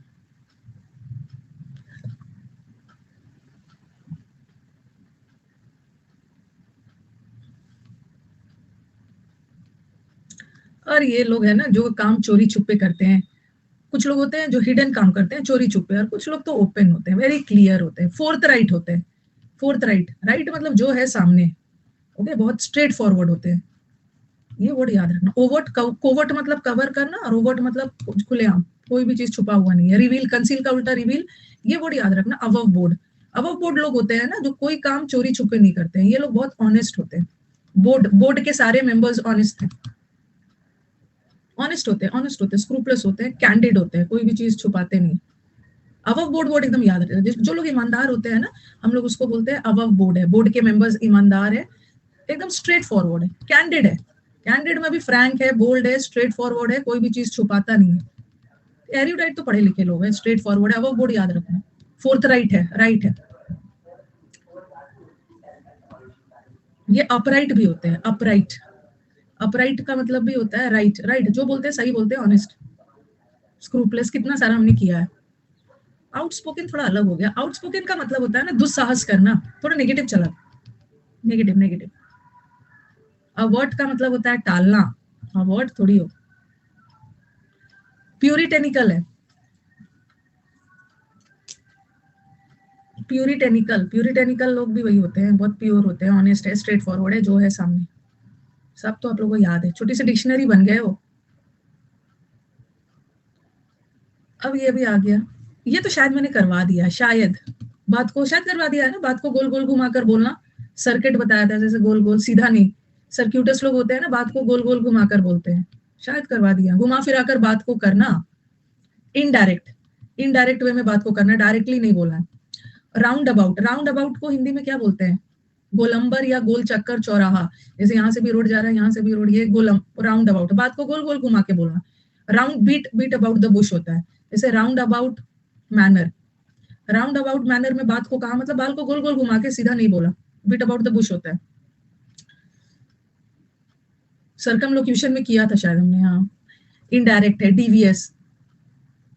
Speaker 1: और ये लोग है ना जो काम चोरी छुपे करते हैं, कुछ लोग होते हैं जो हिडन काम करते हैं चोरी छुपे, और कुछ लोग तो ओपन होते हैं, वेरी क्लियर होते हैं, फोर्थ राइट होते हैं। फोर्थ राइट, राइट मतलब जो है सामने, ओके, बहुत स्ट्रेट फॉरवर्ड होते हैं। ये वर्ड याद रखना। ओवर्ट, कोवर्ट मतलब कवर करना, और ओवर्ट मतलब खुलेआम, कोई भी चीज छुपा हुआ नहीं है। रिवील, कंसील का उल्टा रिवील, ये वर्ड याद रखना। अबव बोर्ड, अबव बोर्ड लोग होते हैं ना जो कोई काम चोरी छुपे नहीं करते हैं, ये लोग बहुत ऑनेस्ट होते हैं। बोर्ड के सारे मेंबर्स ऑनेस्ट हैं, ऑनेस्ट होते हैं, स्क्रूपलेस होते हैं, कैंडिड होते हैं, कोई भी चीज छुपाते नहीं। अबव बोर्ड, वर्ड एकदम याद रखना। जो लोग ईमानदार होते हैं ना, हम लोग उसको बोलते हैं अबव बोर्ड है, बोर्ड के मेंबर्स ईमानदार है, एकदम स्ट्रेट फॉरवर्ड है, कैंडिड है। कैंडिड में भी फ्रैंक है, बोल्ड है, स्ट्रेट फॉरवर्ड है, कोई भी चीज छुपाता नहीं है। एरियोडाइट तो पढ़े लिखे लोग हैं, स्ट्रेट फॉरवर्ड है, अबव बोर्ड याद रखना। फोर्थ राइट है, राइट है। ये अपराइट भी होते हैं, अपराइट, अपराइट का मतलब भी होता है राइट, राइट जो बोलते हैं सही बोलते हैं, ऑनेस्ट, स्क्रूपलेस, कितना सारा हमने किया है। आउटस्पोकन थोड़ा अलग हो गया। आउटस्पोकन का मतलब होता है ना दुस्साहस करना, थोड़ा नेगेटिव चला, नेगेटिव नेगेटिव। अवर्ट का मतलब होता है टालना, अवर्ट थोड़ी हो। प्यूरिटेनिकल है, प्यूरिटेनिकल, प्यूरिटेनिकल लोग भी वही होते हैं, बहुत प्योर होते हैं, ऑनेस्ट है, स्ट्रेट फॉरवर्ड है, जो है सामने। सब तो आप लोगों को याद है, छोटी सी डिक्शनरी बन गए हो। अब ये भी आ गया, ये तो शायद मैंने करवा दिया, शायद बात को शायद करवा दिया है ना, बात को गोल गोल घुमाकर बोलना। सर्किट बताया था, जैसे गोल गोल, सीधा नहीं। सर्क्यूटस लोग होते हैं ना, बात को गोल गोल घुमाकर बोलते हैं, शायद करवा दिया। घुमा फिराकर बात को करना, इनडायरेक्ट, इनडायरेक्ट वे में बात को करना, डायरेक्टली नहीं बोलना। राउंड अबाउट, राउंड अबाउट को हिंदी में क्या बोलते हैं? गोलंबर या गोल चक्कर चौराहा। जैसे यहाँ से भी रोड जा रहा है, यहाँ से भी रोड, ये गोलम, राउंड अबाउट, बात को गोल गोल घुमा के बोलना। Round, beat, beat about the bush होता है, जैसे round about manner. Round about manner में बात को कहा, मतलब बाल को गोल गोल घुमा के, सीधा नहीं बोला। बीट अबाउट द बुश होता है। सर्कमलोक्यूशन में किया था शायद हमने, हाँ। इनडायरेक्ट है, डीवीएस,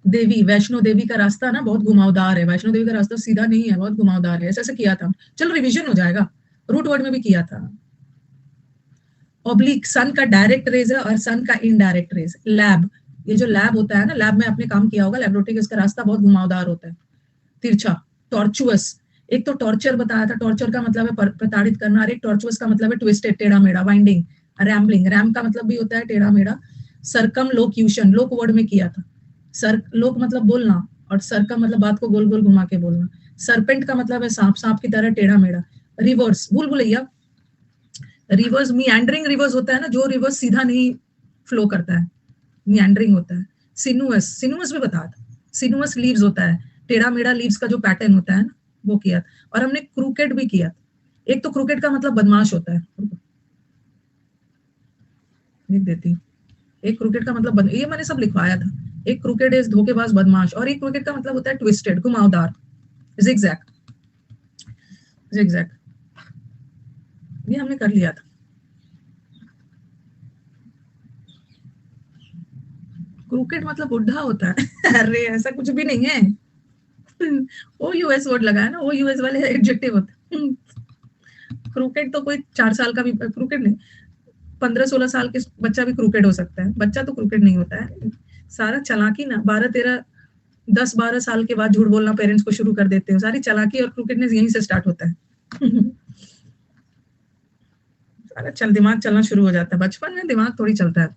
Speaker 1: देवी, वैष्णो देवी का रास्ता ना बहुत घुमावदार है, वैष्णो देवी का रास्ता सीधा नहीं है, बहुत घुमावदार है, ऐसे ऐसे किया था। चलो रिवीजन हो जाएगा, रूट वर्ड में भी किया था। ऑब्लिक, सन का डायरेक्ट रेज है और सन का इनडायरेक्ट रेज। लैब, ये जो लैब होता है ना, लैब में आपने काम किया होगा, लेबोरेटरी का इसका रास्ता बहुत घुमावदार होता है, तिरछा। टॉर्चुअस, एक तो टॉर्चर बताया था, टॉर्चर का मतलब है प्रताड़ित करना, और एक टॉर्चुअस का मतलब है ट्विस्टेड, टेढ़ा मेढ़ा, वाइंडिंग। रैम्बलिंग, रैम का मतलब भी होता है टेढ़ा मेढ़ा। सरकम लोक्यूशन, लोक वर्ड में किया था। सर, लोक मतलब बोलना, और सरकम मतलब बात को गोल गोल घुमा के बोलना। सरपेंट का मतलब है सांप, सांप की तरह टेढ़ा मेढ़ा। रिवर्स, भूल भुलैया। रिवर्स, मियांडरिंग रिवर्स होता है ना, जो रिवर्स सीधा नहीं फ्लो करता है, मियांडरिंग होता है। सिनुअस, सिनुअस भी बता था, सिनुअस लीव्स होता है, टेढ़ा मेढ़ा लीव्स का जो पैटर्न होता है ना, वो किया। और हमने क्रूकेड भी किया। एक तो क्रूकेड का मतलब बदमाश होता है, लिख देती। एक क्रूकेड का मतलब ये मैंने सब लिखवाया था। एक क्रूकेड इज धोखेबाज, बदमाश, और एक क्रूकेड का मतलब होता है ट्विस्टेड, घुमावदार, जिगजैग, जिगजैग। ये हमने कर लिया था। क्रूकेड मतलब बुढ़ा होता है। अरे ऐसा कुछ भी नहीं है। वो यूएस वर्ड लगा है ना, वो यूएस वाले एडजेक्टिव होते हैं। क्रूकेड तो कोई 4 साल का भी, क्रूकेड नहीं, 15-16 साल के बच्चा भी क्रूकेड हो सकता है, बच्चा तो क्रूकेड नहीं होता है। सारा चालाकी ना, 12-13 10-12 साल के बाद झूठ बोलना पेरेंट्स को शुरू कर देते हो। सारी चालाकी और क्रूकेडनेस यहीं से स्टार्ट होता है। सारा दिमाग चलना शुरू हो जाता है। बचपन में दिमाग थोड़ी चलता है।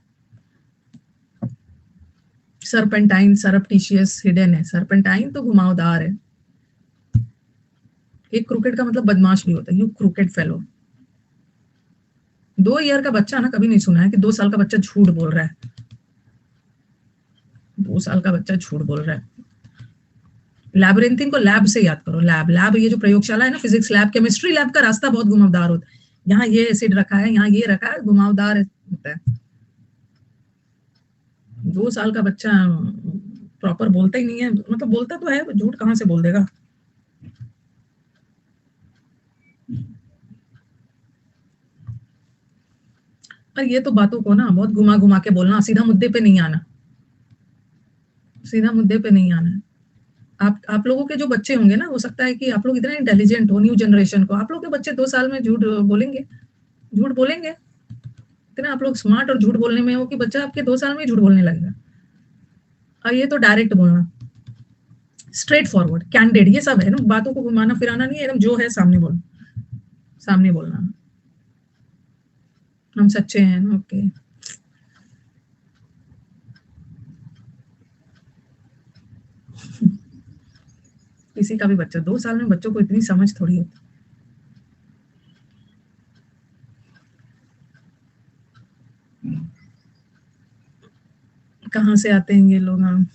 Speaker 1: सरपेंटाइन, सरप्टिशियस, हिडन है। सरपेंटाइन तो घुमावदार है। एक क्रूकेड का मतलब बदमाश भी होता है। You crooked fellow. 2 ईयर का बच्चा ना, कभी नहीं सुना है कि 2 साल का बच्चा झूठ बोल रहा है। 2 साल का बच्चा झूठ बोल रहा है। लैबिरिंथिन को लैब से याद करो। लैब ये जो प्रयोगशाला है ना, फिजिक्स लैब, केमिस्ट्री लैब का रास्ता बहुत घुमावदार होता है। यहाँ ये एसिड रखा है, यहाँ ये रखा है, घुमावदार होता है। 2 साल का बच्चा प्रॉपर बोलता ही नहीं है, मतलब बोलता तो है, झूठ कहाँ से बोल देगा। पर ये तो बातों को ना बहुत घुमा घुमा के बोलना, सीधा मुद्दे पे नहीं आना। सीधा मुद्दे पे नहीं आना है। आप लोगों के जो बच्चे होंगे ना, हो सकता है कि आप लोग इतने इंटेलिजेंट हो, न्यू जनरेशन को, आप लोग के बच्चे 2 साल में झूठ बोलेंगे। झूठ बोलेंगे। इतना आप लोग स्मार्ट और झूठ बोलने में हो कि बच्चा आपके 2 साल में झूठ बोलने लगेगा। और ये तो डायरेक्ट बोलना, स्ट्रेट फॉरवर्ड, कैंडिड, ये सब है ना। बातों को घुमाना फिराना नहीं है, एकदम जो है सामने बोलना। सामने बोलना, हम सच्चे हैं। ओके। किसी का भी बच्चा, 2 साल में बच्चों को इतनी समझ थोड़ी होती। कहाँ से आते हैं ये लोग। हाँ,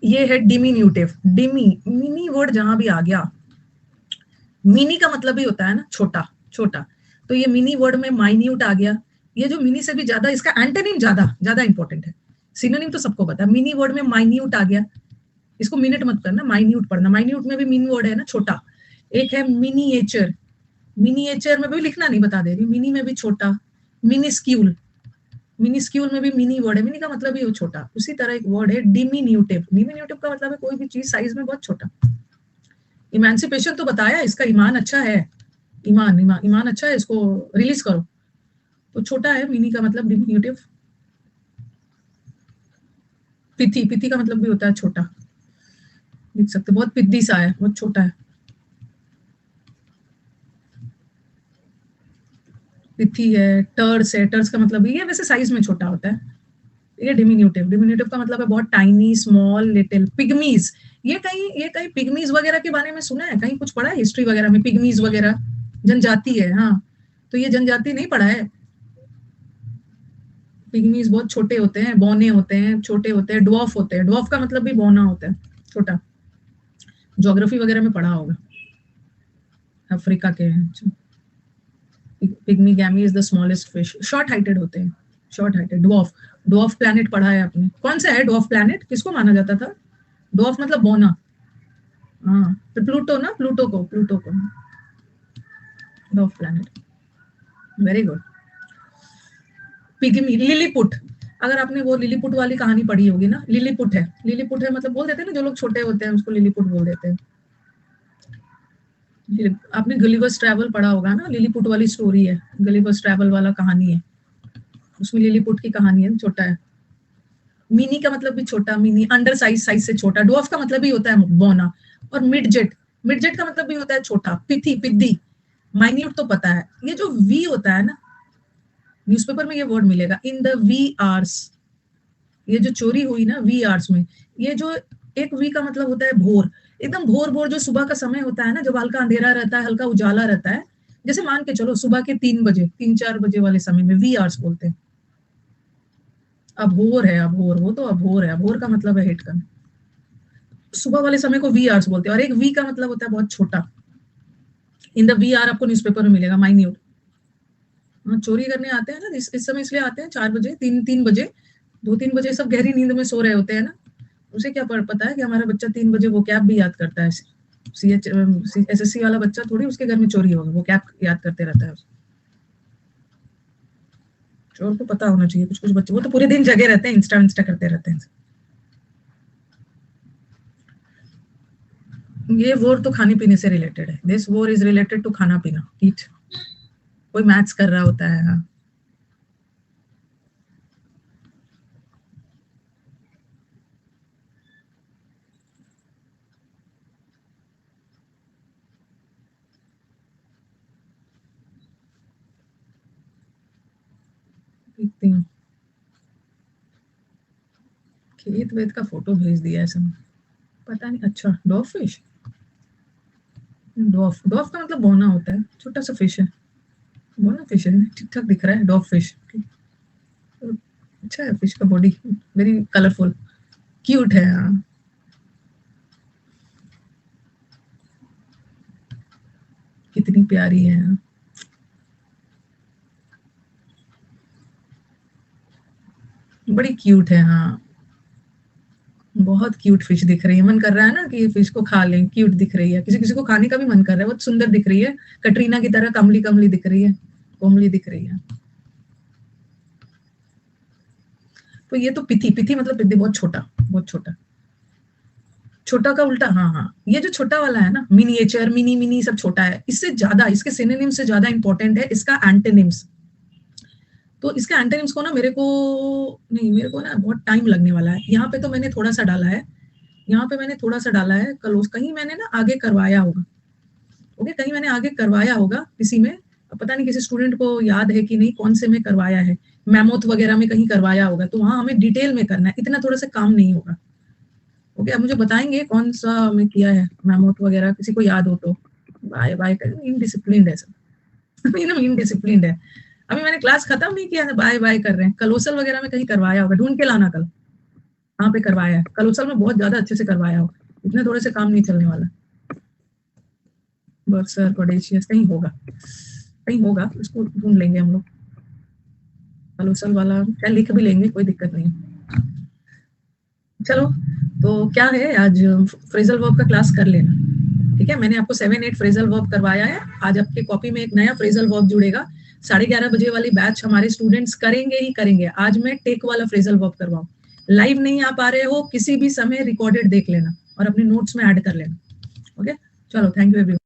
Speaker 1: ये है डिमिन्यूटिव। मिनी वर्ड जहां भी आ गया, मिनी का मतलब ही होता है ना छोटा, छोटा। तो ये मिनी वर्ड में माइन्यूट आ गया। ये जो मिनी से भी ज्यादा, इसका एंटोनिम ज्यादा ज्यादा इंपॉर्टेंट है। सिनोनिम तो सबको पता है। मिनी वर्ड में माइन्यूट आ गया। इसको मिनट मत करना, माइन्यूट पढ़ना। माइन्यूट में भी मिनी वर्ड है ना, छोटा। एक है मिनिएचर। मिनिएचर में भी लिखना नहीं बता दे रही, मिनी में भी छोटा। मिनिस्क्यूल, मिनिस्क्यूल में भी मिनी वर्ड है। मिनी का मतलब ही छोटा। उसी तरह एक वर्ड है डिमिन्यूटिव। डिमिन्यूटिव का मतलब है कोई भी चीज साइज में बहुत छोटा। इमेंसिपेशन तो बताया, इसका ईमान अच्छा है। ईमान अच्छा है, इसको रिलीज करो। तो छोटा है, मिनी का मतलब डिमिन्यूटिव। पिथी, पिथी का मतलब भी होता है छोटा। लिख सकते, बहुत पिद्दी सा है, बहुत छोटा है। पिथी है। टर्स है। टर्स का मतलब ये वैसे साइज में छोटा होता है। ये डिमिन्यूटिव। डिमिन्यूटिव का मतलब है बहुत टाइनी, स्मॉल, लिटिल। पिग्मीज, ये कहीं पिग्मीज वगैरह के बारे में सुना है? कहीं कुछ पढ़ा है हिस्ट्री वगैरह में? पिग्मीज वगैरह जनजाति है। हाँ, तो ये जनजाति नहीं पढ़ा है। पिग्मीज बहुत छोटे होते हैं, बौने होते हैं, छोटे होते हैं। ड्वार्फ होते हैं। ड्वार्फ का मतलब भी बौना होता है, छोटा। ज्योग्राफी वगैरह में पढ़ा होगा। अफ्रीका के हैं। Pygmy गैमी is the smallest fish. Short heighted होते हैं, short heighted. Dwarf, dwarf planet पढ़ा है आपने? कौन सा है ड्वार्फ प्लैनेट? किसको माना जाता था? ड्वार्फ मतलब बौना। हाँ, तो प्लूटो ना, प्लूटो को dwarf planet. Very good. Pygmy, Lilliput. अगर आपने वो लिलीपुट वाली कहानी पढ़ी होगी ना, लिलीपुट है। लिलीपुट है मतलब बोल देते हैं ना, जो लोग छोटे होते हैं उसको लिलीपुट बोल देते हैं। आपने गलिवर्स ट्रैवल पढ़ा होगा ना, लिलीपुट वाली स्टोरी है, गलिवर्स ट्रैवल वाला कहानी है। उसमें लिलीपुट की कहानी है, छोटा है। मिनी का मतलब भी छोटा, मिनी अंडर साइज, साइज से छोटा। डॉफ का मतलब भी होता है बौना। और मिडजेट, मिडजेट का मतलब भी होता है छोटा, पिथी, पिद्दी। माइन्यूट तो पता है। ये जो वी होता है ना, न्यूज़पेपर में ये वर्ड मिलेगा, इन द वी आवर्स। ये जो चोरी हुई ना वी आवर्स में, ये जो एक वी का मतलब होता है भोर। एकदम भोर भोर जो सुबह का समय होता है ना, जब हल्का अंधेरा रहता है, हल्का उजाला रहता है। जैसे मान के चलो सुबह के 3 बजे, 3-4 बजे वाले समय में वी आवर्स बोलते हैं। अभोर है, अभोर, वो तो अभोर है। अभोर का मतलब है हिट करना। सुबह वाले समय को वी आवर्स बोलते हैं। और एक वी का मतलब होता है बहुत छोटा। इन द वी आर आपको न्यूज़पेपर में मिलेगा, माइन्यूट। चोरी करने आते हैं ना इस समय, इसलिए आते हैं 4 बजे, 3 बजे, 2-3 बजे सब गहरी नींद में सो रहे होते हैं ना। उसे क्या पता है कि हमारा बच्चा 3 बजे वो कैब भी याद करता है। एसएससी वाला बच्चा थोड़ी उसके घर में चोरी होगा, वो कैब याद करते रहता है। चोर को पता होना चाहिए। कुछ कुछ बच्चे वो तो पूरे दिन जगे रहते हैं, इंस्टा करते रहते हैं। ये वोर तो खाने पीने से रिलेटेड है। दिस वोर इज रिलेटेड टू खाना पीना, ईट। कोई मैथ्स कर रहा होता है। हाँ, देखती हूँ, खेत वेत का फोटो भेज दिया है सब, पता नहीं। अच्छा डॉग फिश, डॉफ डॉफ का मतलब बोना होता है, छोटा सा फिश है, बोना फिश है, ठीक ठाक दिख रहा है डॉग फिश। अच्छा है फिश का बॉडी, वेरी कलरफुल, क्यूट है। हाँ कितनी प्यारी है। बड़ी क्यूट है। हाँ बहुत क्यूट फिश दिख रही है, मन कर रहा है ना कि फिश को खा लें, क्यूट दिख रही है, किसी किसी को खाने का भी मन कर रहा है, बहुत सुंदर दिख रही है, कटरीना की तरह कमली कमली दिख रही है, कोमली दिख रही है। तो ये तो पिथी, पिथी मतलब पिथी, बहुत छोटा, बहुत छोटा, छोटा का उल्टा। हाँ हाँ, ये जो छोटा वाला है ना, मिनिएचर, मिनी मिनी सब छोटा है, इससे ज्यादा, इसके सिनोनिम से ज्यादा इंपॉर्टेंट है इसका एंटोनिम्स। तो इसके एंटोनिम्स को ना मेरे को, नहीं मेरे को ना बहुत टाइम लगने वाला है, यहाँ पे तो मैंने थोड़ा सा डाला है, यहाँ पे मैंने थोड़ा सा डाला है, कल कहीं मैंने ना आगे करवाया होगा, ओके कहीं मैंने आगे करवाया होगा किसी में, पता नहीं किसी स्टूडेंट को याद है कि नहीं कौन से में करवाया है, मैमोथ वगैरह में कहीं करवाया होगा, तो वहां हमें डिटेल में करना है, इतना थोड़ा सा काम नहीं होगा। ओके अब मुझे बताएंगे कौन सा में किया है मैमोथ वगैरह, किसी को याद हो तो। बाय बाय कर, इनडिसिप्लिन्ड है सब इनडिसिप्लिन्ड है। अभी मैंने क्लास खत्म नहीं किया है, बाय बाय कर रहे हैं। कलोसल वगैरह में कहीं करवाया होगा, ढूंढ के लाना कल, वहां पे करवाया है, कलोसल में बहुत ज्यादा अच्छे से करवाया होगा, इतने थोड़े से काम नहीं चलने वाला। बर्सर कोडेशियस कहीं होगा, कहीं होगा, उसको ढूंढ लेंगे हम लोग, कलोसल वाला क्या लिख भी लेंगे, कोई दिक्कत नहीं। चलो तो क्या है, आज फ्रेजल वर्ब का क्लास कर लेना, ठीक है। मैंने आपको 7-8 फ्रेजल वर्ब करवाया है, आज आपकी कॉपी में एक नया फ्रेजल वर्ब जुड़ेगा, 11:30 बजे वाली बैच हमारे स्टूडेंट्स करेंगे ही करेंगे। आज मैं टेक वाला फ्रेजल वर्ब करवाऊं, लाइव नहीं आ पा रहे हो, किसी भी समय रिकॉर्डेड देख लेना और अपने नोट्स में ऐड कर लेना। ओके चलो, थैंक यू एवरीवन।